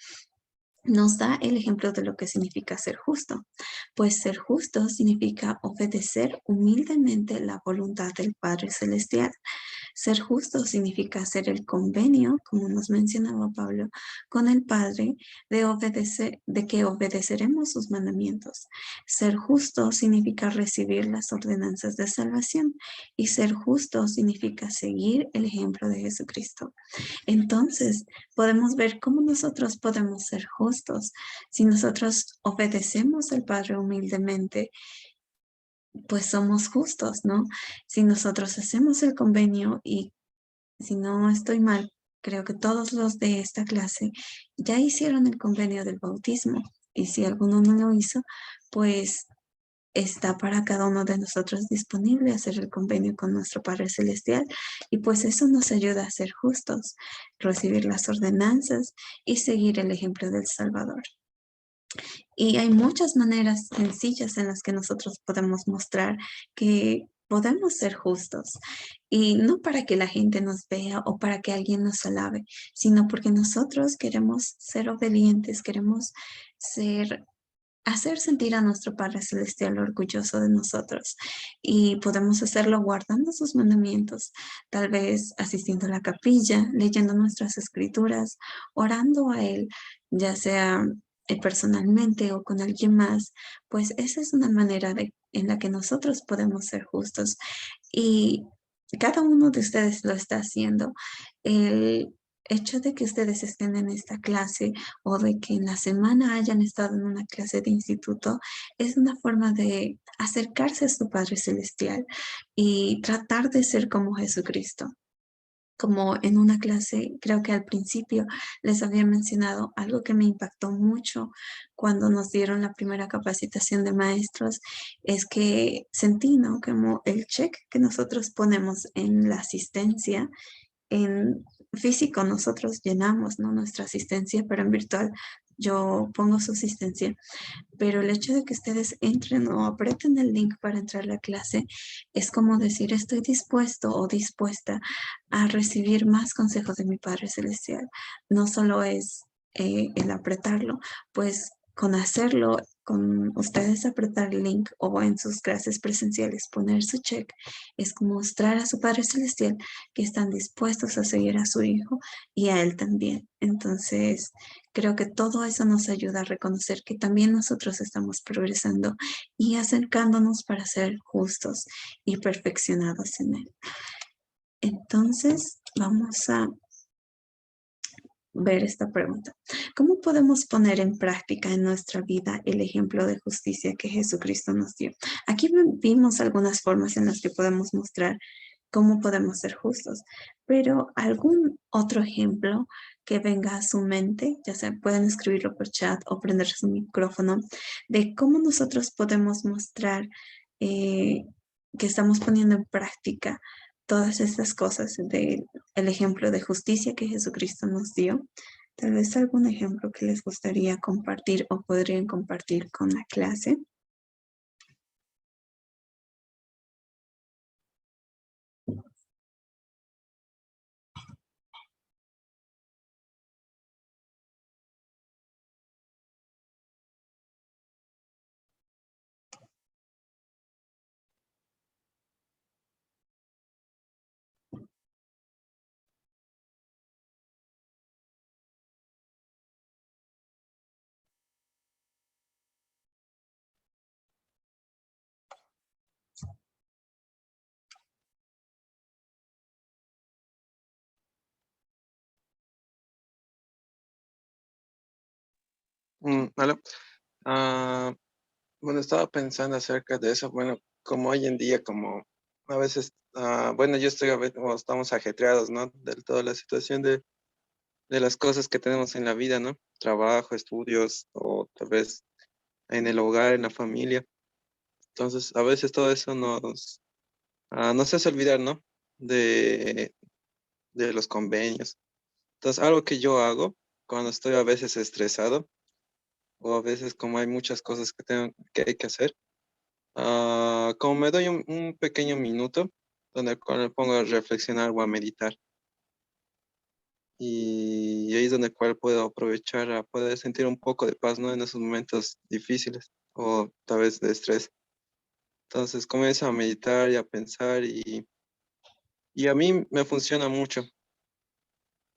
nos da el ejemplo de lo que significa ser justo. Pues ser justo significa obedecer humildemente la voluntad del Padre Celestial. Ser justo significa hacer el convenio, como nos mencionaba Pablo, con el Padre de que obedeceremos sus mandamientos. Ser justo significa recibir las ordenanzas de salvación y ser justo significa seguir el ejemplo de Jesucristo. Entonces, podemos ver cómo nosotros podemos ser justos. Si nosotros obedecemos al Padre humildemente, pues somos justos, ¿no? Si nosotros hacemos el convenio y si no estoy mal, creo que todos los de esta clase ya hicieron el convenio del bautismo. Y si alguno no lo hizo, pues está para cada uno de nosotros disponible hacer el convenio con nuestro Padre Celestial. Y pues eso nos ayuda a ser justos, recibir las ordenanzas y seguir el ejemplo del Salvador. Y hay muchas maneras sencillas en las que nosotros podemos mostrar que podemos ser justos. Y no para que la gente nos vea o para que alguien nos alabe, sino porque nosotros queremos ser obedientes, queremos hacer sentir a nuestro Padre Celestial orgulloso de nosotros. Y podemos hacerlo guardando sus mandamientos, tal vez asistiendo a la capilla, leyendo nuestras escrituras, orando a Él, ya sea personalmente o con alguien más, pues esa es una manera en la que nosotros podemos ser justos. Y cada uno de ustedes lo está haciendo. El hecho de que ustedes estén en esta clase o de que en la semana hayan estado en una clase de instituto es una forma de acercarse a su Padre Celestial y tratar de ser como Jesucristo. Como en una clase, creo que al principio les había mencionado algo que me impactó mucho cuando nos dieron la primera capacitación de maestros, es que sentí, ¿no? Como el check que nosotros ponemos en la asistencia, en físico nosotros llenamos, ¿no? Nuestra asistencia, pero en virtual yo pongo su asistencia. Pero el hecho de que ustedes entren o aprieten el link para entrar a la clase es como decir, estoy dispuesto o dispuesta a recibir más consejos de mi Padre Celestial. No solo es el apretarlo, pues con hacerlo, con ustedes apretar el link o en sus clases presenciales poner su check, es como mostrar a su Padre Celestial que están dispuestos a seguir a su Hijo y a Él también. Entonces, creo que todo eso nos ayuda a reconocer que también nosotros estamos progresando y acercándonos para ser justos y perfeccionados en Él. Entonces, vamos a ver esta pregunta. ¿Cómo podemos poner en práctica en nuestra vida el ejemplo de justicia que Jesucristo nos dio? Aquí vimos algunas formas en las que podemos mostrar cómo podemos ser justos, pero algún otro ejemplo que venga a su mente, ya sea pueden escribirlo por chat o prender su micrófono, de cómo nosotros podemos mostrar que estamos poniendo en práctica todas estas cosas del ejemplo de justicia que Jesucristo nos dio. Tal vez algún ejemplo que les gustaría compartir o podrían compartir con la clase. Hola. Bueno, estaba pensando acerca de eso. Bueno, como hoy en día, como a veces, bueno, yo estoy a veces, o estamos ajetreados, ¿no? De toda la situación de las cosas que tenemos en la vida, ¿no? Trabajo, estudios, o tal vez en el hogar, en la familia. Entonces, a veces todo eso nos hace olvidar, ¿no? De los convenios. Entonces, algo que yo hago cuando estoy a veces estresado, o a veces como hay muchas cosas que hay que hacer, como me doy un pequeño minuto donde el cual me pongo a reflexionar o a meditar. Y ahí es donde el cual puedo aprovechar a poder sentir un poco de paz, ¿no? En esos momentos difíciles o tal vez de estrés. Entonces comienzo a meditar y a pensar y Y a mí me funciona mucho.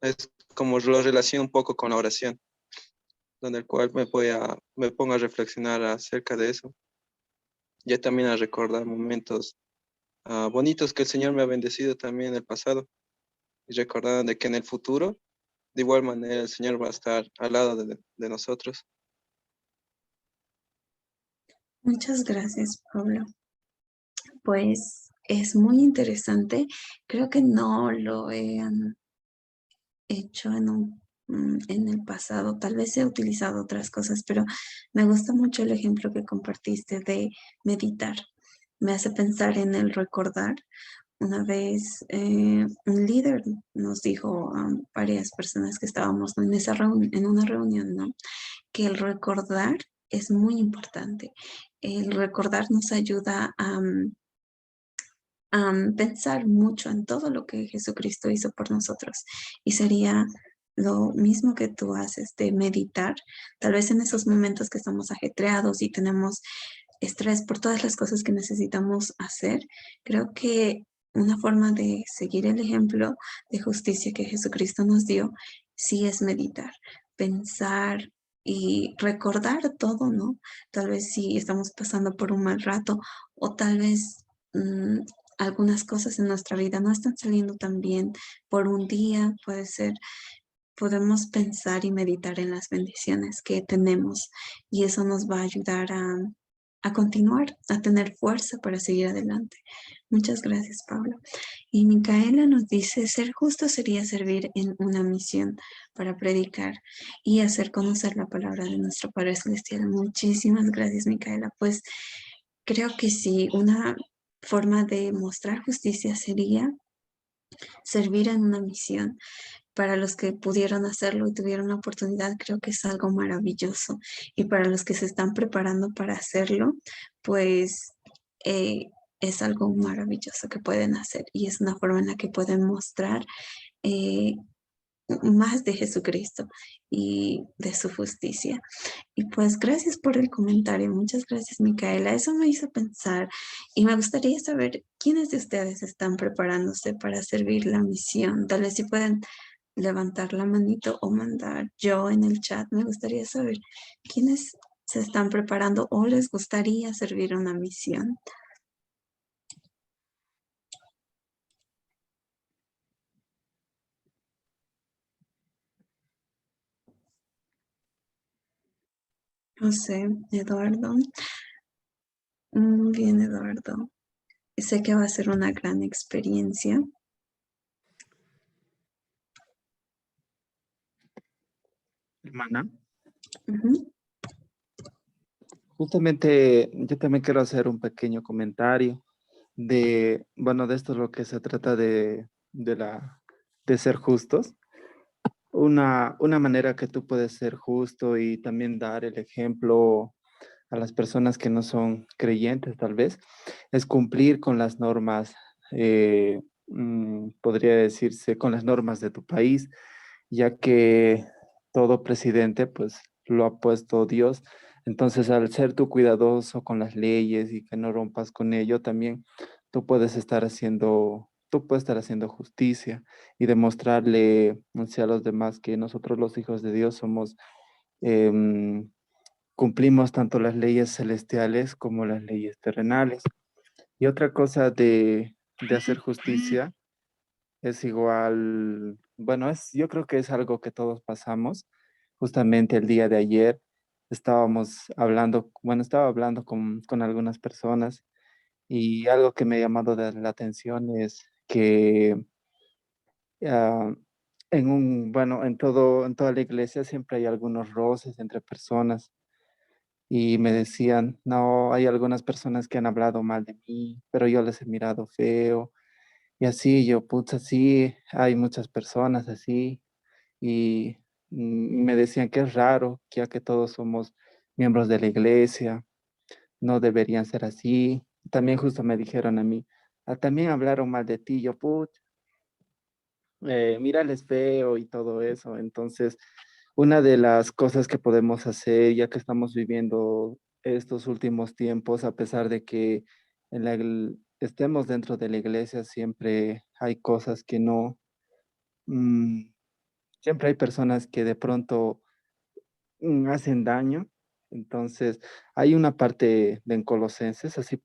Es como lo relaciono un poco con la oración, donde el cual me pongo a reflexionar acerca de eso. Ya también a recordar momentos bonitos que el Señor me ha bendecido también en el pasado. Y recordar de que en el futuro, de igual manera, el Señor va a estar al lado de nosotros. Muchas gracias, Pablo. Pues es muy interesante. Creo que no lo he hecho en el pasado. Tal vez he utilizado otras cosas, pero me gusta mucho el ejemplo que compartiste de meditar. Me hace pensar en el recordar. Una vez un líder nos dijo a varias personas que estábamos en en una reunión, ¿no? Que el recordar es muy importante. El recordar nos ayuda a pensar mucho en todo lo que Jesucristo hizo por nosotros. Y sería lo mismo que tú haces de meditar, tal vez en esos momentos que estamos ajetreados y tenemos estrés por todas las cosas que necesitamos hacer. Creo que una forma de seguir el ejemplo de justicia que Jesucristo nos dio, sí es meditar, pensar y recordar todo, ¿no? Tal vez si estamos pasando por un mal rato o tal vez algunas cosas en nuestra vida no están saliendo tan bien por un día, puede ser, podemos pensar y meditar en las bendiciones que tenemos y eso nos va a ayudar a continuar, a tener fuerza para seguir adelante. Muchas gracias, Pablo. Y Micaela nos dice, ser justo sería servir en una misión para predicar y hacer conocer la palabra de nuestro Padre Celestial. Muchísimas gracias, Micaela. Pues creo que sí, una forma de mostrar justicia sería servir en una misión. Para los que pudieron hacerlo y tuvieron la oportunidad, creo que es algo maravilloso. Y para los que se están preparando para hacerlo, pues es algo maravilloso que pueden hacer. Y es una forma en la que pueden mostrar eh, más de Jesucristo y de su justicia. Y pues gracias por el comentario. Muchas gracias, Micaela. Eso me hizo pensar y me gustaría saber quiénes de ustedes están preparándose para servir la misión. Tal vez si pueden levantar la manito o mandar yo en el chat. Me gustaría saber quiénes se están preparando o les gustaría servir una misión. José, Eduardo. Bien, Eduardo. Sé que va a ser una gran experiencia. Hermana, Ujú. justamente yo también quiero hacer un pequeño comentario de, bueno, de esto es lo que se trata de ser justos. Una manera que tú puedes ser justo y también dar el ejemplo a las personas que no son creyentes, tal vez, es cumplir con las normas, podría decirse, con las normas de tu país, ya que todo presidente, pues, lo ha puesto Dios. Entonces, al ser tú cuidadoso con las leyes y que no rompas con ello, también tú puedes estar haciendo justicia y demostrarle a los demás que nosotros los hijos de Dios somos, em, cumplimos tanto las leyes celestiales como las leyes terrenales. Y otra cosa de hacer justicia es igual, bueno, yo creo que es algo que todos pasamos. Justamente el día de ayer estaba hablando con algunas personas y algo que me ha llamado la atención es que ah, en toda la iglesia siempre hay algunos roces entre personas y me decían, no, hay algunas personas que han hablado mal de mí, pero yo les he mirado feo. Y así yo, putz, sí, hay muchas personas así. Y me decían que es raro, que ya que todos somos miembros de la iglesia, no deberían ser así. También justo me dijeron a mí, también hablaron mal de ti, yo, putz, mírales feo y todo eso. Entonces, una de las cosas que podemos hacer, ya que estamos viviendo estos últimos tiempos, a pesar de que estemos dentro de la iglesia, siempre hay cosas que no, siempre hay personas que de pronto hacen daño. Entonces, hay una parte de en Colosenses, así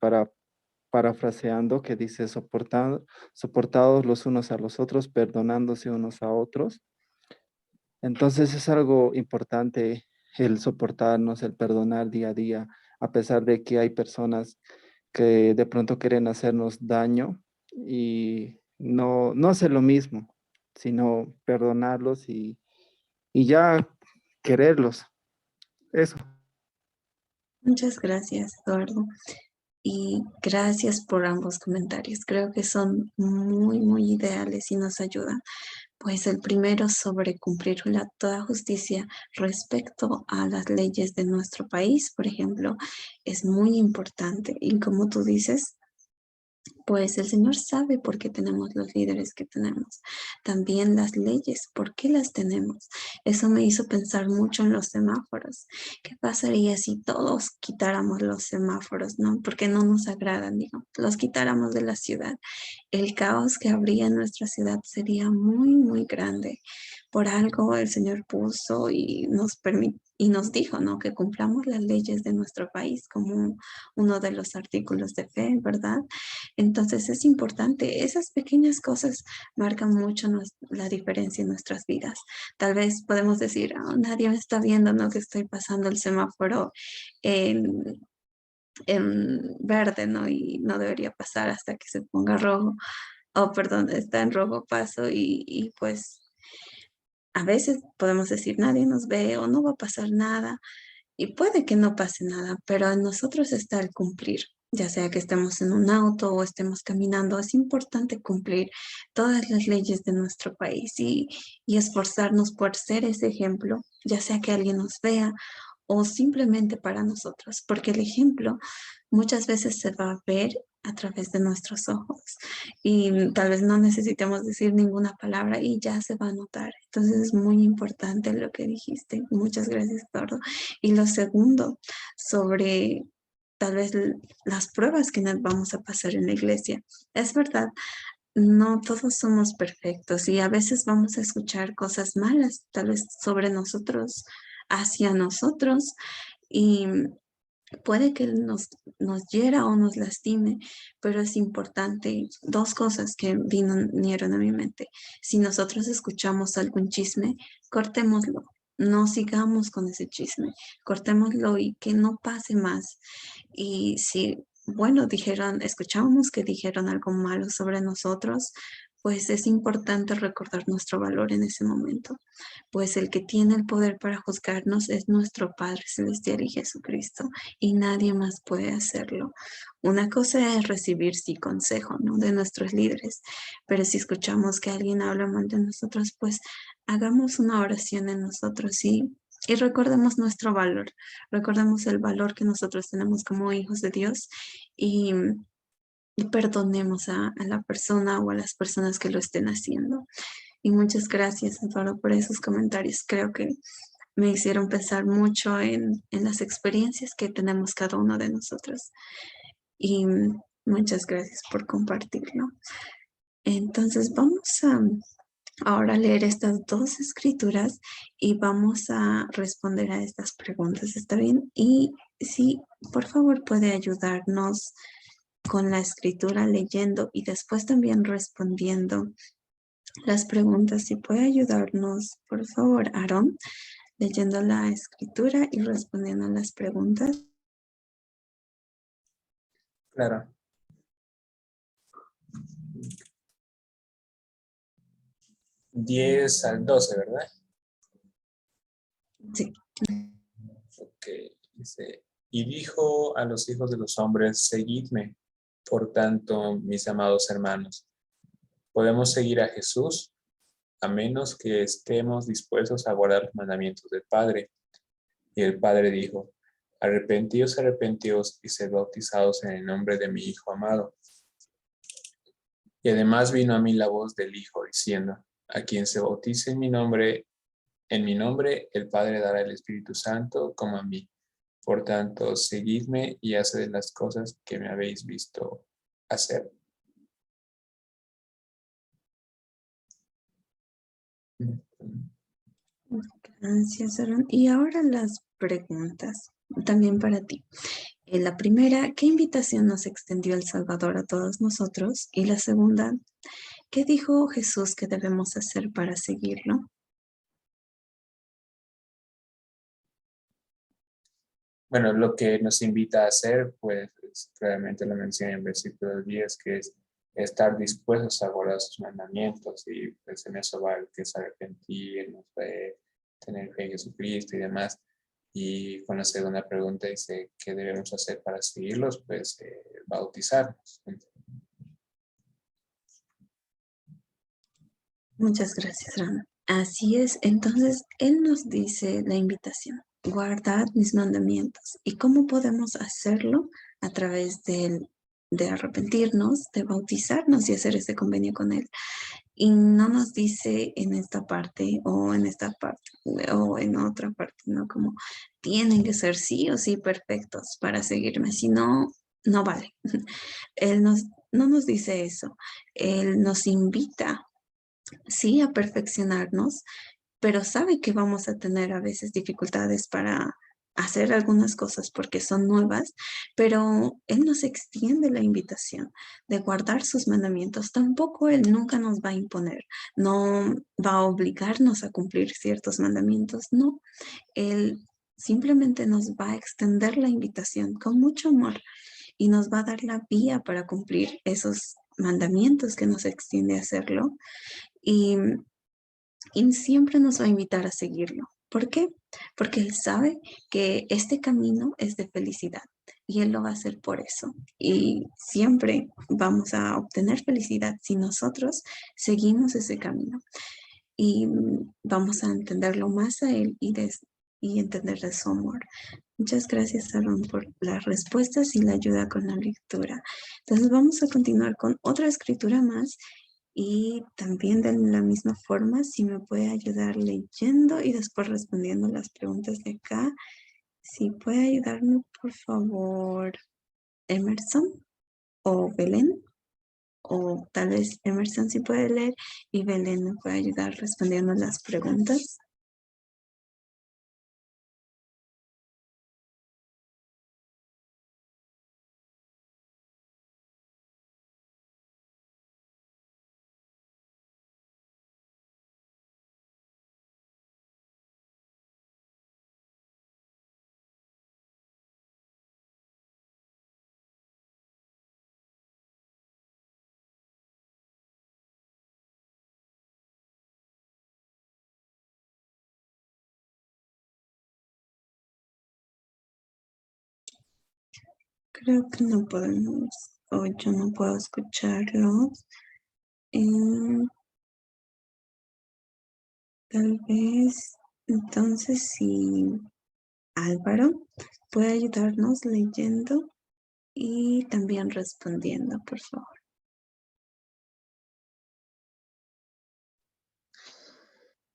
parafraseando, que dice soportados los unos a los otros, perdonándose unos a otros. Entonces es algo importante el soportarnos, el perdonar día a día, a pesar de que hay personas que de pronto quieren hacernos daño y no hacer lo mismo, sino perdonarlos y ya quererlos. Eso. Muchas gracias, Eduardo. Y gracias por ambos comentarios. Creo que son muy, muy ideales y nos ayudan. Pues el primero sobre cumplir toda justicia respecto a las leyes de nuestro país, por ejemplo, es muy importante. Y como tú dices, pues el Señor sabe por qué tenemos los líderes que tenemos. También las leyes, por qué las tenemos. Eso me hizo pensar mucho en los semáforos. ¿Qué pasaría si todos quitáramos los semáforos, no? Porque no nos agradan, digo, los quitáramos de la ciudad. El caos que habría en nuestra ciudad sería muy, muy grande. Por algo el Señor puso y nos dijo, ¿no? Que cumplamos las leyes de nuestro país como uno de los artículos de fe, ¿verdad? Entonces es importante, esas pequeñas cosas marcan mucho la diferencia en nuestras vidas. Tal vez podemos decir, "Oh, nadie me está viendo, ¿no? Que estoy pasando el semáforo en, en verde, ¿no? Y no debería pasar hasta que se ponga rojo. Oh, perdón, está en rojo paso y pues a veces podemos decir, nadie nos ve o no va a pasar nada. Y puede que no pase nada, pero en nosotros está el cumplir, ya sea que estemos en un auto o estemos caminando, es importante cumplir todas las leyes de nuestro país y esforzarnos por ser ese ejemplo, ya sea que alguien nos vea o simplemente para nosotros, porque el ejemplo muchas veces se va a ver a través de nuestros ojos y tal vez no necesitemos decir ninguna palabra y ya se va a notar. Entonces es muy importante lo que dijiste. Muchas gracias, Eduardo. Y lo segundo, sobre tal vez las pruebas que nos vamos a pasar en la iglesia. Es verdad, no todos somos perfectos y a veces vamos a escuchar cosas malas, tal vez sobre nosotros, hacia nosotros y puede que nos hiera o nos lastime, pero es importante dos cosas que vinieron a mi mente. Si nosotros escuchamos algún chisme, cortémoslo. No sigamos con ese chisme, cortémoslo y que no pase más. Y si, bueno, escuchamos que dijeron algo malo sobre nosotros, pues es importante recordar nuestro valor en ese momento, pues el que tiene el poder para juzgarnos es nuestro Padre Celestial y Jesucristo, y nadie más puede hacerlo. Una cosa es recibir, sí, consejo, ¿no? De nuestros líderes, pero si escuchamos que alguien habla mal de nosotros, pues hagamos una oración en nosotros y recordemos nuestro valor, recordemos el valor que nosotros tenemos como hijos de Dios y perdonemos a la persona o a las personas que lo estén haciendo. Y muchas gracias, Eduardo, por esos comentarios. Creo que me hicieron pensar mucho en las experiencias que tenemos cada uno de nosotros. Y muchas gracias por compartirlo. Entonces vamos a ahora leer estas dos escrituras y vamos a responder a estas preguntas. ¿Está bien? Y sí, por favor, puede ayudarnos con la escritura leyendo y después también respondiendo las preguntas. Si puede ayudarnos, por favor, Aaron, leyendo la escritura y respondiendo las preguntas. Claro. Diez al 12, ¿verdad? Sí. Ok, dice, y dijo a los hijos de los hombres, seguidme. Por tanto, mis amados hermanos, podemos seguir a Jesús a menos que estemos dispuestos a guardar los mandamientos del Padre. Y el Padre dijo, arrepentíos, arrepentíos y sed bautizados en el nombre de mi Hijo amado. Y además vino a mí la voz del Hijo diciendo, a quien se bautice en mi nombre, el Padre dará el Espíritu Santo como a mí. Por tanto, seguidme y haced las cosas que me habéis visto hacer. Gracias, Aaron. Y ahora las preguntas, también para ti. La primera, ¿qué invitación nos extendió el Salvador a todos nosotros? Y la segunda, ¿qué dijo Jesús que debemos hacer para seguirlo? Bueno, lo que nos invita a hacer, pues claramente lo menciona en versículo 10, que es estar dispuestos a guardar sus mandamientos, y pues en eso va el que es arrepentirnos, tener fe en Jesucristo y demás. Y con la segunda pregunta dice, ¿qué debemos hacer para seguirlos? Pues bautizarnos. Muchas gracias, Rana. Así es, entonces Él nos dice la invitación, guardad mis mandamientos. ¿Y cómo podemos hacerlo? A través de arrepentirnos, de bautizarnos y hacer ese convenio con Él. Y no nos dice en esta parte o en esta parte o en otra parte, ¿no? Como tienen que ser sí o sí perfectos para seguirme, si no, no vale. Él no nos dice eso. Él nos invita, sí, a perfeccionarnos, pero sabe que vamos a tener a veces dificultades para hacer algunas cosas porque son nuevas, pero Él nos extiende la invitación de guardar sus mandamientos. Tampoco Él nunca nos va a imponer, no va a obligarnos a cumplir ciertos mandamientos, no. Él simplemente nos va a extender la invitación con mucho amor y nos va a dar la vía para cumplir esos mandamientos que nos extiende a hacerlo. Y siempre nos va a invitar a seguirlo. ¿Por qué? Porque Él sabe que este camino es de felicidad y Él lo va a hacer por eso. Y siempre vamos a obtener felicidad si nosotros seguimos ese camino. Y vamos a entenderlo más a Él y entender de su amor. Muchas gracias, Aaron, por las respuestas y la ayuda con la lectura. Entonces vamos a continuar con otra escritura más. Y también de la misma forma, si me puede ayudar leyendo y después respondiendo las preguntas de acá. Si puede ayudarme, por favor, Emerson o Belén. O tal vez Emerson sí puede leer y Belén me puede ayudar respondiendo las preguntas. Creo que no podemos, o yo no puedo escucharlos. Tal vez, entonces, si Álvaro puede ayudarnos leyendo y también respondiendo, por favor.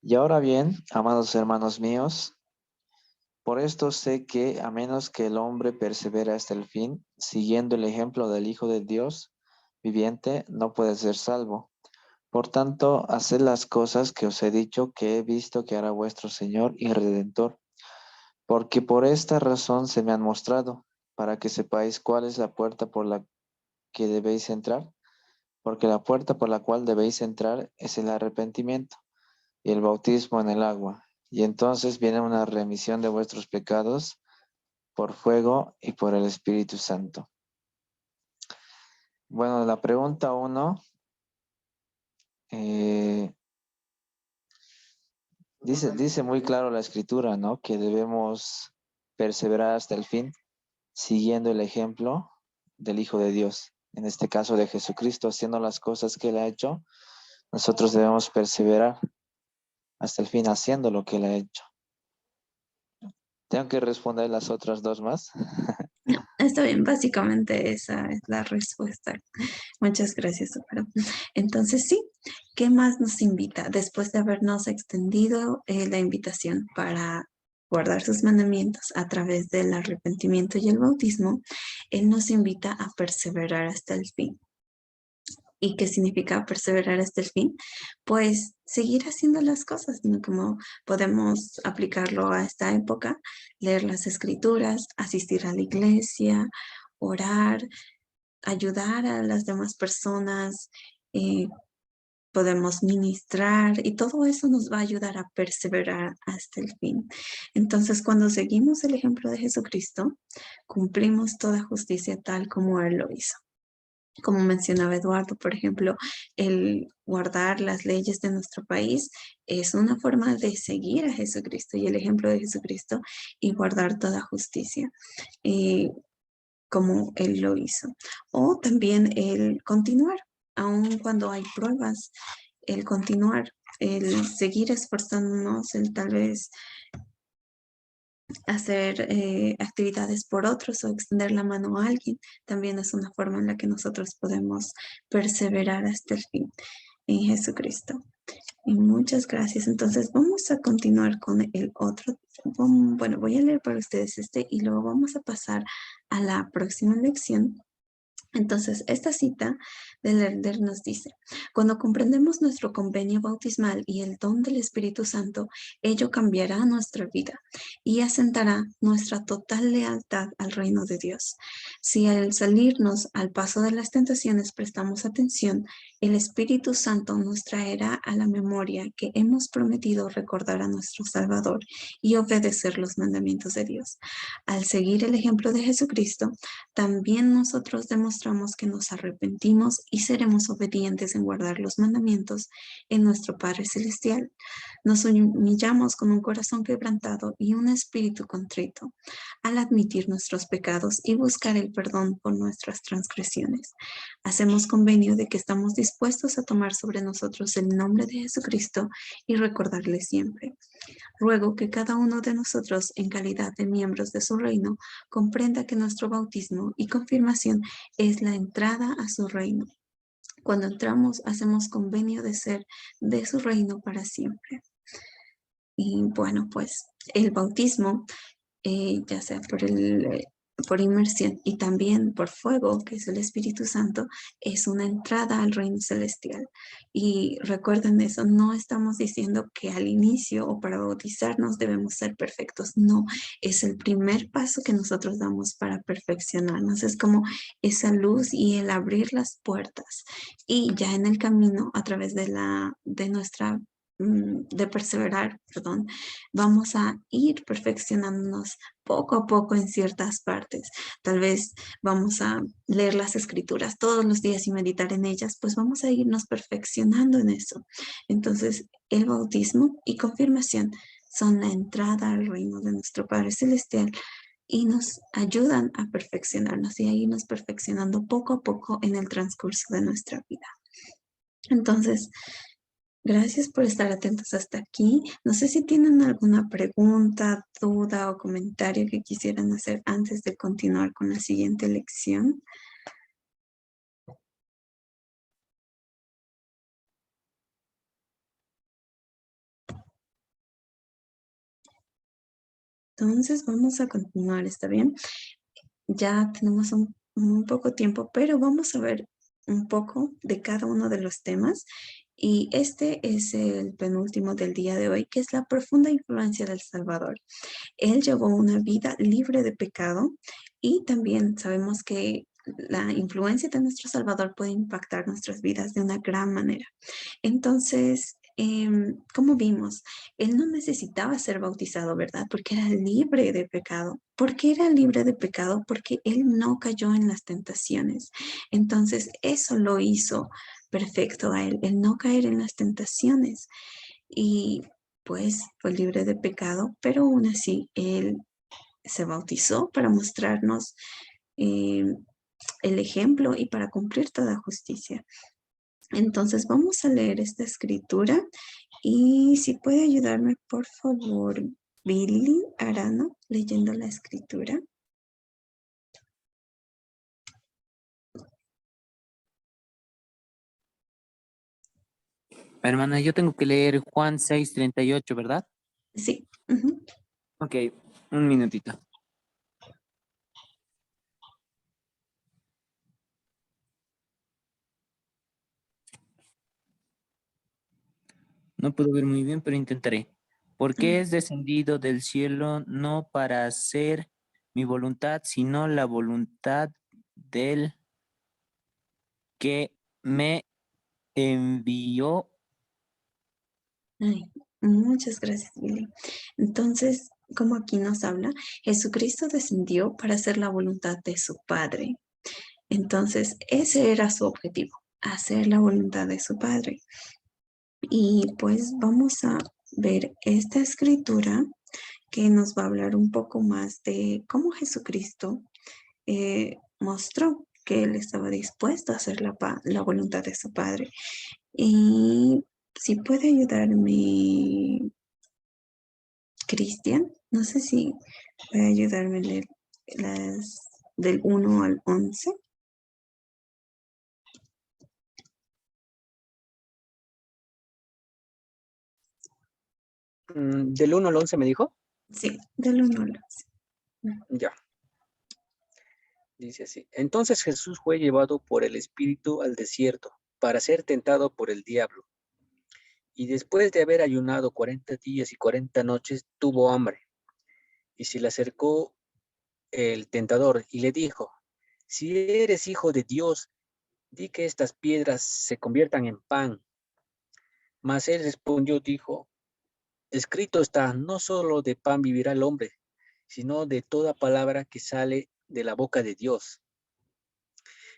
Y ahora bien, amados hermanos míos, por esto sé que a menos que el hombre persevere hasta el fin, siguiendo el ejemplo del Hijo de Dios viviente, no puede ser salvo. Por tanto, haced las cosas que os he dicho, que he visto que hará vuestro Señor y Redentor, porque por esta razón se me han mostrado, para que sepáis cuál es la puerta por la que debéis entrar, porque la puerta por la cual debéis entrar es el arrepentimiento y el bautismo en el agua, y entonces viene una remisión de vuestros pecados por fuego y por el Espíritu Santo. Bueno, la pregunta 1, dice muy claro la Escritura, ¿no? Que debemos perseverar hasta el fin, siguiendo el ejemplo del Hijo de Dios, en este caso de Jesucristo, haciendo las cosas que Él ha hecho. Nosotros debemos perseverar hasta el fin haciendo lo que Él ha hecho. ¿Tengo que responder las otras dos más? No, está bien, básicamente esa es la respuesta. Muchas gracias, Álvaro. Entonces sí, ¿qué más nos invita? Después de habernos extendido la invitación para guardar sus mandamientos a través del arrepentimiento y el bautismo, Él nos invita a perseverar hasta el fin. ¿Y qué significa perseverar hasta el fin? Pues seguir haciendo las cosas, ¿no? Como podemos aplicarlo a esta época, leer las escrituras, asistir a la iglesia, orar, ayudar a las demás personas, podemos ministrar y todo eso nos va a ayudar a perseverar hasta el fin. Entonces, cuando seguimos el ejemplo de Jesucristo, cumplimos toda justicia tal como Él lo hizo. Como mencionaba Eduardo, por ejemplo, el guardar las leyes de nuestro país es una forma de seguir a Jesucristo y el ejemplo de Jesucristo y guardar toda justicia, como Él lo hizo. O también el continuar, aun cuando hay pruebas, el continuar, el seguir esforzándonos, el tal vez hacer actividades por otros o extender la mano a alguien, también es una forma en la que nosotros podemos perseverar hasta el fin en Jesucristo. Y muchas gracias. Entonces vamos a continuar con el otro. Bueno, voy a leer para ustedes este y luego vamos a pasar a la próxima lección. Entonces, esta cita del Elder nos dice, cuando comprendemos nuestro convenio bautismal y el don del Espíritu Santo, ello cambiará nuestra vida y asentará nuestra total lealtad al reino de Dios. Si al salirnos al paso de las tentaciones prestamos atención, el Espíritu Santo nos traerá a la memoria que hemos prometido recordar a nuestro Salvador y obedecer los mandamientos de Dios. Al seguir el ejemplo de Jesucristo, también nosotros demostramos que nos arrepentimos y seremos obedientes en guardar los mandamientos en nuestro Padre Celestial. Nos humillamos con un corazón quebrantado y un espíritu contrito al admitir nuestros pecados y buscar el perdón por nuestras transgresiones. Hacemos convenio de que estamos dispuestos a tomar sobre nosotros el nombre de Jesucristo y recordarle siempre. Ruego que cada uno de nosotros, en calidad de miembros de su reino, comprenda que nuestro bautismo y confirmación es la entrada a su reino. Cuando entramos, hacemos convenio de ser de su reino para siempre. Y bueno, pues el bautismo, ya sea por inmersión y también por fuego, que es el Espíritu Santo, es una entrada al reino celestial. Y recuerden eso, no estamos diciendo que al inicio o para bautizarnos debemos ser perfectos. No, es el primer paso que nosotros damos para perfeccionarnos. Es como esa luz y el abrir las puertas. Y ya en el camino, a través de perseverar, perdón, vamos a ir perfeccionándonos poco a poco en ciertas partes. Tal vez vamos a leer las escrituras todos los días y meditar en ellas, pues vamos a irnos perfeccionando en eso. Entonces, el bautismo y confirmación son la entrada al reino de nuestro Padre Celestial y nos ayudan a perfeccionarnos y a irnos perfeccionando poco a poco en el transcurso de nuestra vida. Entonces, gracias por estar atentos hasta aquí. No sé si tienen alguna pregunta, duda o comentario que quisieran hacer antes de continuar con la siguiente lección. Entonces vamos a continuar, ¿está bien? Ya tenemos un poco tiempo, pero vamos a ver un poco de cada uno de los temas. Y este es el penúltimo del día de hoy, que es la profunda influencia del Salvador. Él llevó una vida libre de pecado y también sabemos que la influencia de nuestro Salvador puede impactar nuestras vidas de una gran manera. Entonces, como vimos, él no necesitaba ser bautizado, ¿verdad? Porque era libre de pecado. ¿Por qué era libre de pecado? Porque él no cayó en las tentaciones. Entonces, eso lo hizo perfecto a él, el no caer en las tentaciones. Y pues fue libre de pecado, pero aún así él se bautizó para mostrarnos el ejemplo y para cumplir toda justicia. Entonces vamos a leer esta escritura y si puede ayudarme, por favor, Billy Arano, leyendo la escritura. Hermana, yo tengo que leer Juan 6:38, ¿verdad? Sí. Ok, un minutito. No puedo ver muy bien, pero intentaré. Porque es descendido del cielo no para hacer mi voluntad, sino la voluntad del que me envió. Ay, muchas gracias, Billy. Entonces, como aquí nos habla, Jesucristo descendió para hacer la voluntad de su Padre. Entonces, ese era su objetivo, hacer la voluntad de su Padre. Y pues vamos a ver esta escritura que nos va a hablar un poco más de cómo Jesucristo mostró que él estaba dispuesto a hacer la voluntad de su Padre. Y si puede ayudarme, Cristian, no sé si puede ayudarme a leer las del 1 al 11. ¿Del 1 al 11 me dijo? Sí, del 1 al 11. Ya. Dice así. Entonces Jesús fue llevado por el Espíritu al desierto para ser tentado por el diablo. Y después de haber ayunado 40 días y 40 noches, tuvo hambre. Y se le acercó el tentador y le dijo, si eres hijo de Dios, di que estas piedras se conviertan en pan. Mas él respondió, dijo, escrito está, no solo de pan vivirá el hombre, sino de toda palabra que sale de la boca de Dios.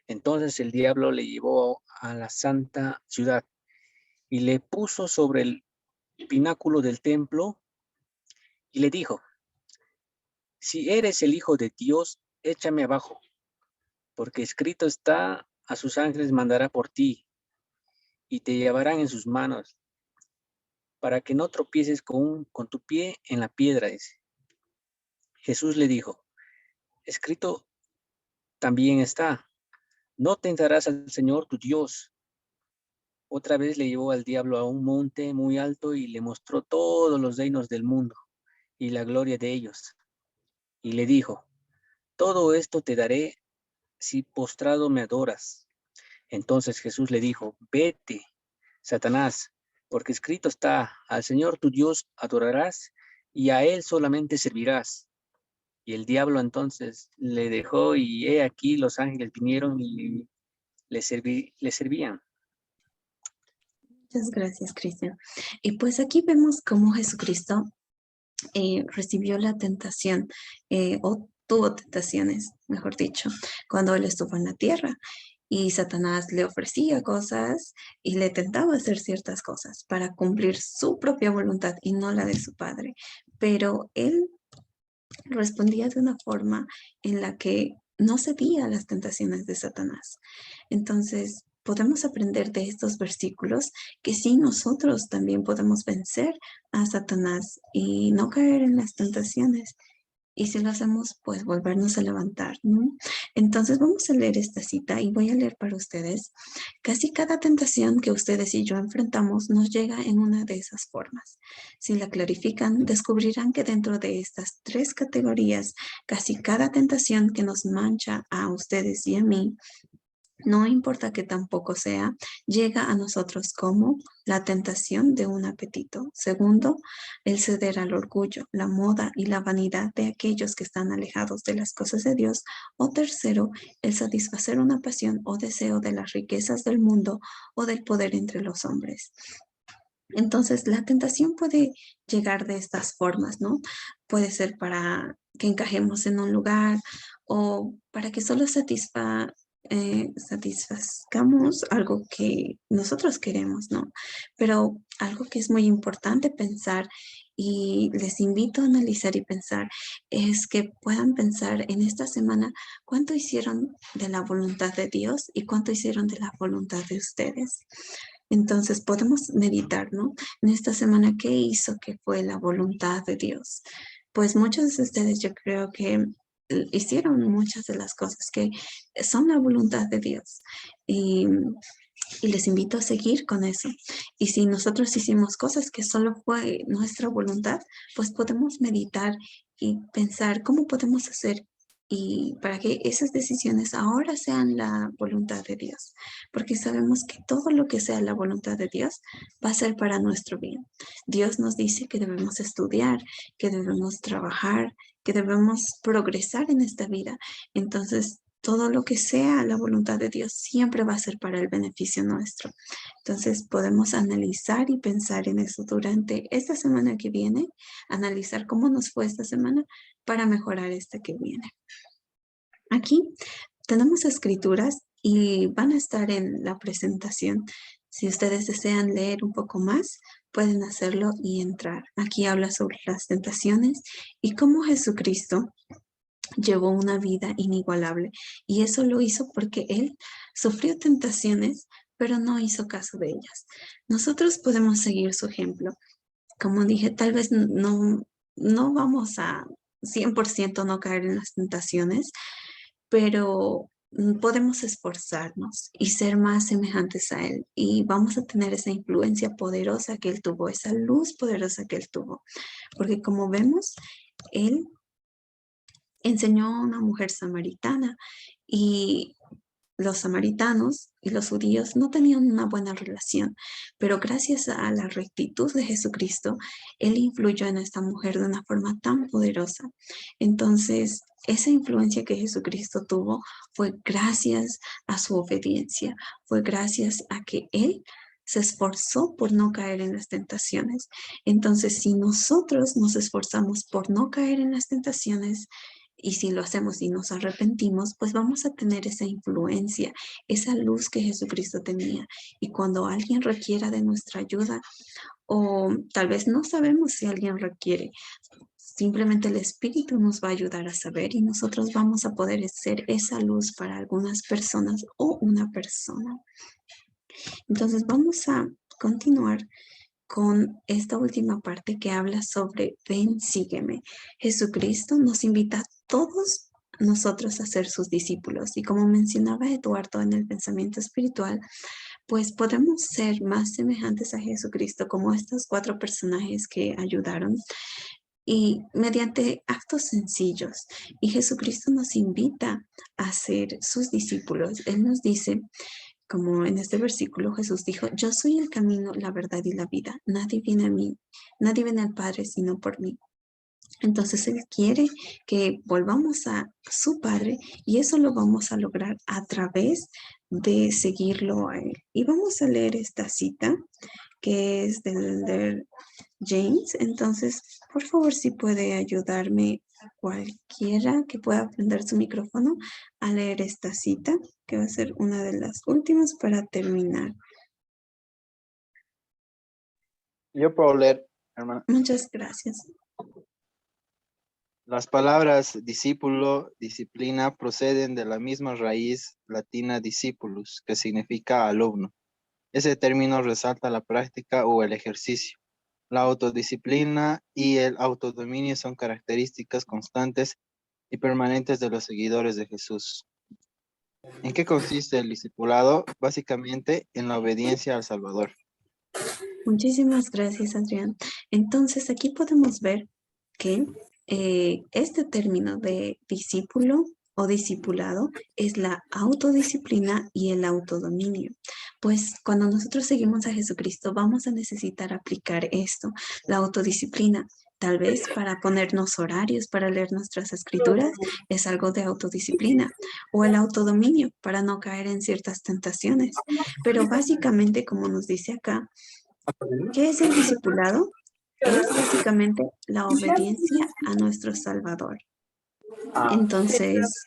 Entonces el diablo le llevó a la santa ciudad y le puso sobre el pináculo del templo y le dijo, si eres el Hijo de Dios, échame abajo, porque escrito está, a sus ángeles mandará por ti y te llevarán en sus manos, para que no tropieces con tu pie en la piedra. Dice. Jesús le dijo, escrito también está, no tentarás al Señor tu Dios. Otra vez le llevó al diablo a un monte muy alto y le mostró todos los reinos del mundo y la gloria de ellos. Y le dijo, todo esto te daré si postrado me adoras. Entonces Jesús le dijo, vete, Satanás, porque escrito está, al Señor tu Dios adorarás y a Él solamente servirás. Y el diablo entonces le dejó y he aquí los ángeles vinieron y le servían. Muchas gracias, Cristian. Y pues aquí vemos cómo Jesucristo recibió la tentación o tuvo tentaciones, mejor dicho, cuando él estuvo en la tierra. Y Satanás le ofrecía cosas y le tentaba hacer ciertas cosas para cumplir su propia voluntad y no la de su padre. Pero él respondía de una forma en la que no cedía a las tentaciones de Satanás. Entonces, podemos aprender de estos versículos que sí, nosotros también podemos vencer a Satanás y no caer en las tentaciones. Y si lo hacemos, pues volvernos a levantar, ¿no? Entonces vamos a leer esta cita y voy a leer para ustedes. Casi cada tentación que ustedes y yo enfrentamos nos llega en una de esas formas. Si la clarifican, descubrirán que dentro de estas 3 categorías, casi cada tentación que nos mancha a ustedes y a mí, no importa que tampoco sea, llega a nosotros como la tentación de un apetito. Segundo, el ceder al orgullo, la moda y la vanidad de aquellos que están alejados de las cosas de Dios. O tercero, el satisfacer una pasión o deseo de las riquezas del mundo o del poder entre los hombres. Entonces, la tentación puede llegar de estas formas, ¿no? Puede ser para que encajemos en un lugar o para que solo satisfazcamos algo que nosotros queremos, ¿no? Pero algo que es muy importante pensar y les invito a analizar y pensar es que puedan pensar en esta semana cuánto hicieron de la voluntad de Dios y cuánto hicieron de la voluntad de ustedes. Entonces podemos meditar, ¿no? En esta semana, ¿qué hizo que fue la voluntad de Dios? Pues muchos de ustedes yo creo que hicieron muchas de las cosas que son la voluntad de Dios. Y les invito a seguir con eso. Y si nosotros hicimos cosas que solo fue nuestra voluntad, pues podemos meditar y pensar cómo podemos hacer y para que esas decisiones ahora sean la voluntad de Dios, porque sabemos que todo lo que sea la voluntad de Dios va a ser para nuestro bien. Dios nos dice que debemos estudiar, que debemos trabajar, que debemos progresar en esta vida. Entonces, todo lo que sea la voluntad de Dios siempre va a ser para el beneficio nuestro. Entonces, podemos analizar y pensar en eso durante esta semana que viene, analizar cómo nos fue esta semana para mejorar esta que viene. Aquí tenemos escrituras y van a estar en la presentación. Si ustedes desean leer un poco más, pueden hacerlo y entrar. Aquí habla sobre las tentaciones y cómo Jesucristo llevó una vida inigualable. Y eso lo hizo porque Él sufrió tentaciones, pero no hizo caso de ellas. Nosotros podemos seguir su ejemplo. Como dije, tal vez no vamos a 100% no caer en las tentaciones, pero podemos esforzarnos y ser más semejantes a Él. Y vamos a tener esa influencia poderosa que Él tuvo, esa luz poderosa que Él tuvo. Porque como vemos, Él enseñó a una mujer samaritana y los samaritanos y los judíos no tenían una buena relación, pero gracias a la rectitud de Jesucristo, Él influyó en esta mujer de una forma tan poderosa. Entonces, esa influencia que Jesucristo tuvo fue gracias a su obediencia, fue gracias a que Él se esforzó por no caer en las tentaciones. Entonces, si nosotros nos esforzamos por no caer en las tentaciones, y si lo hacemos y nos arrepentimos, pues vamos a tener esa influencia, esa luz que Jesucristo tenía. Y cuando alguien requiera de nuestra ayuda, o tal vez no sabemos si alguien requiere, simplemente el Espíritu nos va a ayudar a saber y nosotros vamos a poder ser esa luz para algunas personas o una persona. Entonces vamos a continuar con esta última parte que habla sobre ven, sígueme. Jesucristo nos invita a todos nosotros a ser sus discípulos y como mencionaba Eduardo en el pensamiento espiritual, pues podemos ser más semejantes a Jesucristo como estos 4 personajes que ayudaron y mediante actos sencillos. Y Jesucristo nos invita a ser sus discípulos. Él nos dice, como en este versículo Jesús dijo, yo soy el camino, la verdad y la vida. Nadie viene a mí, nadie viene al Padre sino por mí. Entonces Él quiere que volvamos a su Padre y eso lo vamos a lograr a través de seguirlo a Él. Y vamos a leer esta cita que es del James. Entonces, por favor, si puede ayudarme cualquiera que pueda prender su micrófono a leer esta cita, que va a ser una de las últimas para terminar. Yo puedo leer, hermana. Muchas gracias. Las palabras discípulo, disciplina proceden de la misma raíz latina discipulus, que significa alumno. Ese término resalta la práctica o el ejercicio. La autodisciplina y el autodominio son características constantes y permanentes de los seguidores de Jesús. ¿En qué consiste el discipulado? Básicamente en la obediencia al Salvador. Muchísimas gracias, Adrián. Entonces, aquí podemos ver que este término de discípulo o discipulado es la autodisciplina y el autodominio. Pues cuando nosotros seguimos a Jesucristo vamos a necesitar aplicar esto, la autodisciplina. Tal vez para ponernos horarios, para leer nuestras escrituras, es algo de autodisciplina. O el autodominio, para no caer en ciertas tentaciones. Pero básicamente, como nos dice acá, ¿qué es el discipulado? Es básicamente la obediencia a nuestro Salvador. Entonces,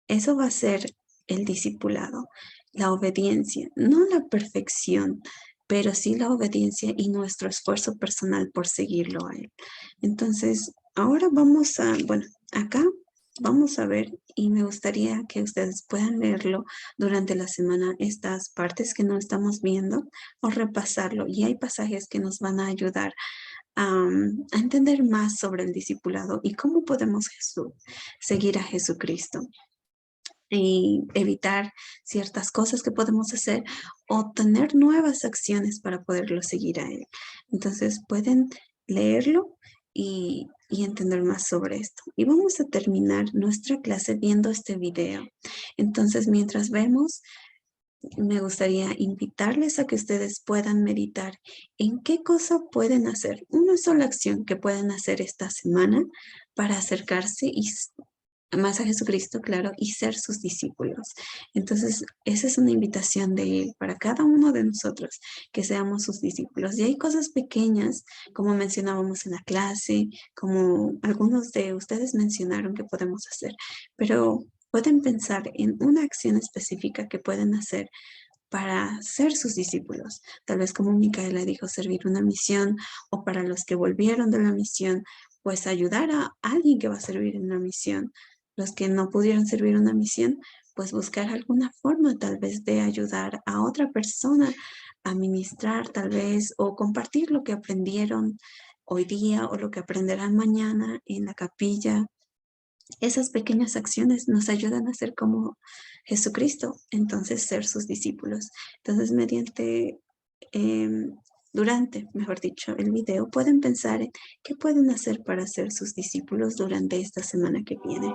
eso va a ser el discipulado, la obediencia, no la perfección, pero sí la obediencia y nuestro esfuerzo personal por seguirlo a Él. Entonces, ahora vamos a, bueno, acá vamos a ver y me gustaría que ustedes puedan leerlo durante la semana, estas partes que no estamos viendo o repasarlo. Y hay pasajes que nos van a ayudar a entender más sobre el discipulado y cómo podemos seguir a Jesucristo y evitar ciertas cosas que podemos hacer o tener nuevas acciones para poderlo seguir a Él. Entonces pueden leerlo y entender más sobre esto. Y vamos a terminar nuestra clase viendo este video. Entonces, mientras vemos, me gustaría invitarles a que ustedes puedan meditar en qué cosa pueden hacer, una sola acción que pueden hacer esta semana para acercarse más a Jesucristo, claro, y ser sus discípulos. Entonces, esa es una invitación de Él para cada uno de nosotros, que seamos sus discípulos. Y hay cosas pequeñas, como mencionábamos en la clase, como algunos de ustedes mencionaron que podemos hacer, pero pueden pensar en una acción específica que pueden hacer para ser sus discípulos. Tal vez como Micaela dijo, servir una misión, o para los que volvieron de la misión, pues ayudar a alguien que va a servir en la misión. Los que no pudieron servir una misión, pues buscar alguna forma tal vez de ayudar a otra persona a ministrar tal vez, o compartir lo que aprendieron hoy día o lo que aprenderán mañana en la capilla. Esas pequeñas acciones nos ayudan a ser como Jesucristo, entonces ser sus discípulos. Entonces, durante, mejor dicho, el video, pueden pensar en qué pueden hacer para ser sus discípulos durante esta semana que viene.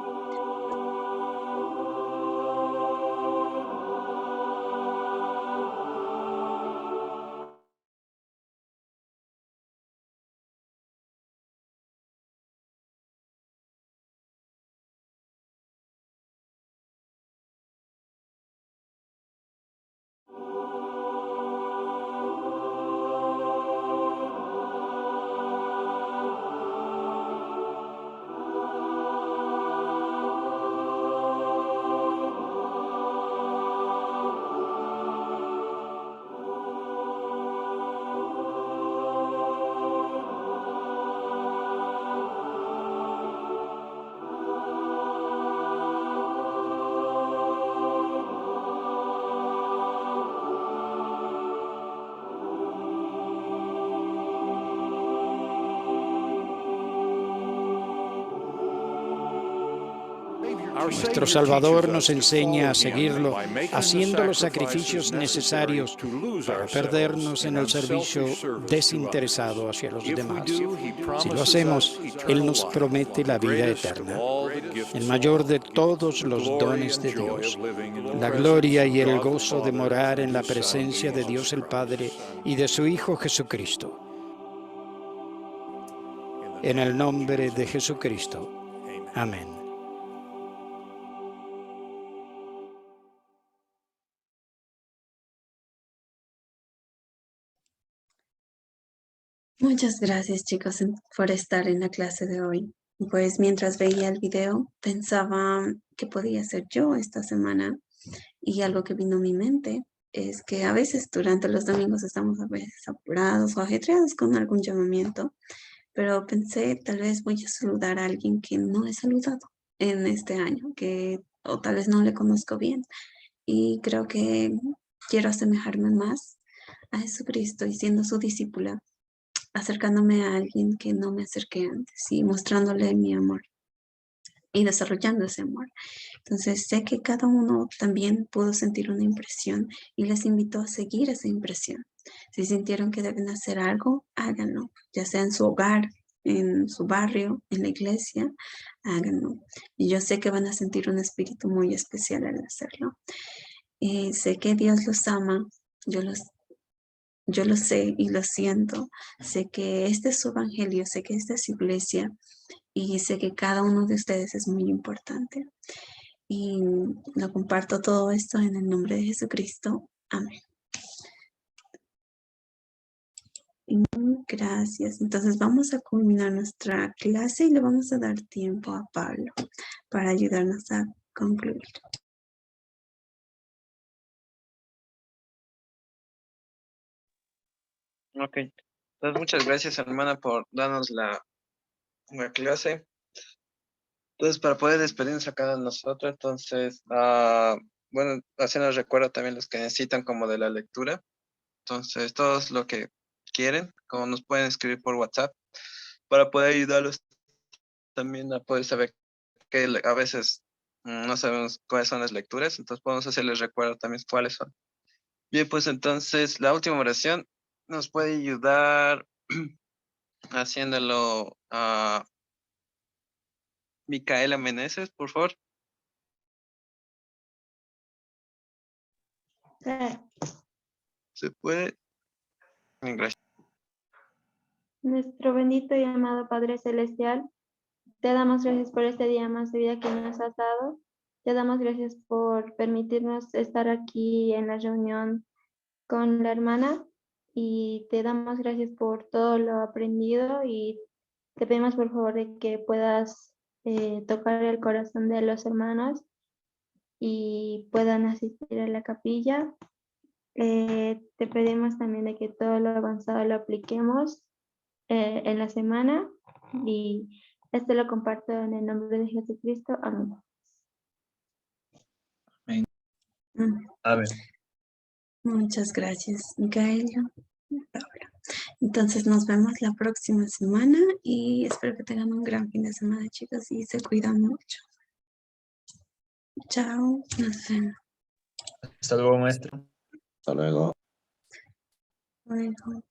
Nuestro Salvador nos enseña a seguirlo, haciendo los sacrificios necesarios para perdernos en el servicio desinteresado hacia los demás. Si lo hacemos, Él nos promete la vida eterna, el mayor de todos los dones de Dios, la gloria y el gozo de morar en la presencia de Dios el Padre y de su Hijo Jesucristo. En el nombre de Jesucristo. Amén. Muchas gracias, chicos, por estar en la clase de hoy. Pues mientras veía el video, pensaba qué podía hacer yo esta semana, y algo que vino a mi mente es que a veces durante los domingos estamos a veces apurados o ajetreados con algún llamamiento, pero pensé, tal vez voy a saludar a alguien que no he saludado en este año, o tal vez no le conozco bien, y creo que quiero asemejarme más a Jesucristo y siendo su discípula, acercándome a alguien que no me acerqué antes y mostrándole mi amor y desarrollando ese amor. Entonces sé que cada uno también pudo sentir una impresión y les invito a seguir esa impresión. Si sintieron que deben hacer algo, háganlo, ya sea en su hogar, en su barrio, en la iglesia, háganlo. Y yo sé que van a sentir un espíritu muy especial al hacerlo. Sé que Dios los ama, yo lo sé y lo siento. Sé que este es su evangelio, sé que esta es su iglesia, y sé que cada uno de ustedes es muy importante. Y lo comparto todo esto en el nombre de Jesucristo. Amén. Y gracias. Entonces vamos a culminar nuestra clase y le vamos a dar tiempo a Pablo para ayudarnos a concluir. Ok. Entonces, muchas gracias, hermana, por darnos la clase. Entonces, para poder despedirnos a cada uno de nosotros, entonces, bueno, haciendo recuerdo también los que necesitan como de la lectura. Entonces, todos lo que quieren, como nos pueden escribir por WhatsApp, para poder ayudarlos también a poder saber que a veces no sabemos cuáles son las lecturas, entonces podemos hacerles recuerdo también cuáles son. Bien, pues entonces, la última oración nos puede ayudar haciéndolo a Micaela Meneses, por favor. ¿Se puede? Gracias. Nuestro bendito y amado Padre Celestial, te damos gracias por este día más de vida que nos has dado. Te damos gracias por permitirnos estar aquí en la reunión con la hermana y te damos gracias por todo lo aprendido y te pedimos por favor de que puedas tocar el corazón de los hermanos y puedan asistir a la capilla. Te pedimos también de que todo lo avanzado lo apliquemos en la semana y esto lo comparto en el nombre de Jesucristo. Amén. Amén. Muchas gracias, Micaela. Paula. Entonces nos vemos la próxima semana y espero que tengan un gran fin de semana, chicos, y se cuidan mucho. Chao, nos vemos. Hasta luego, maestro. Hasta luego. Luego.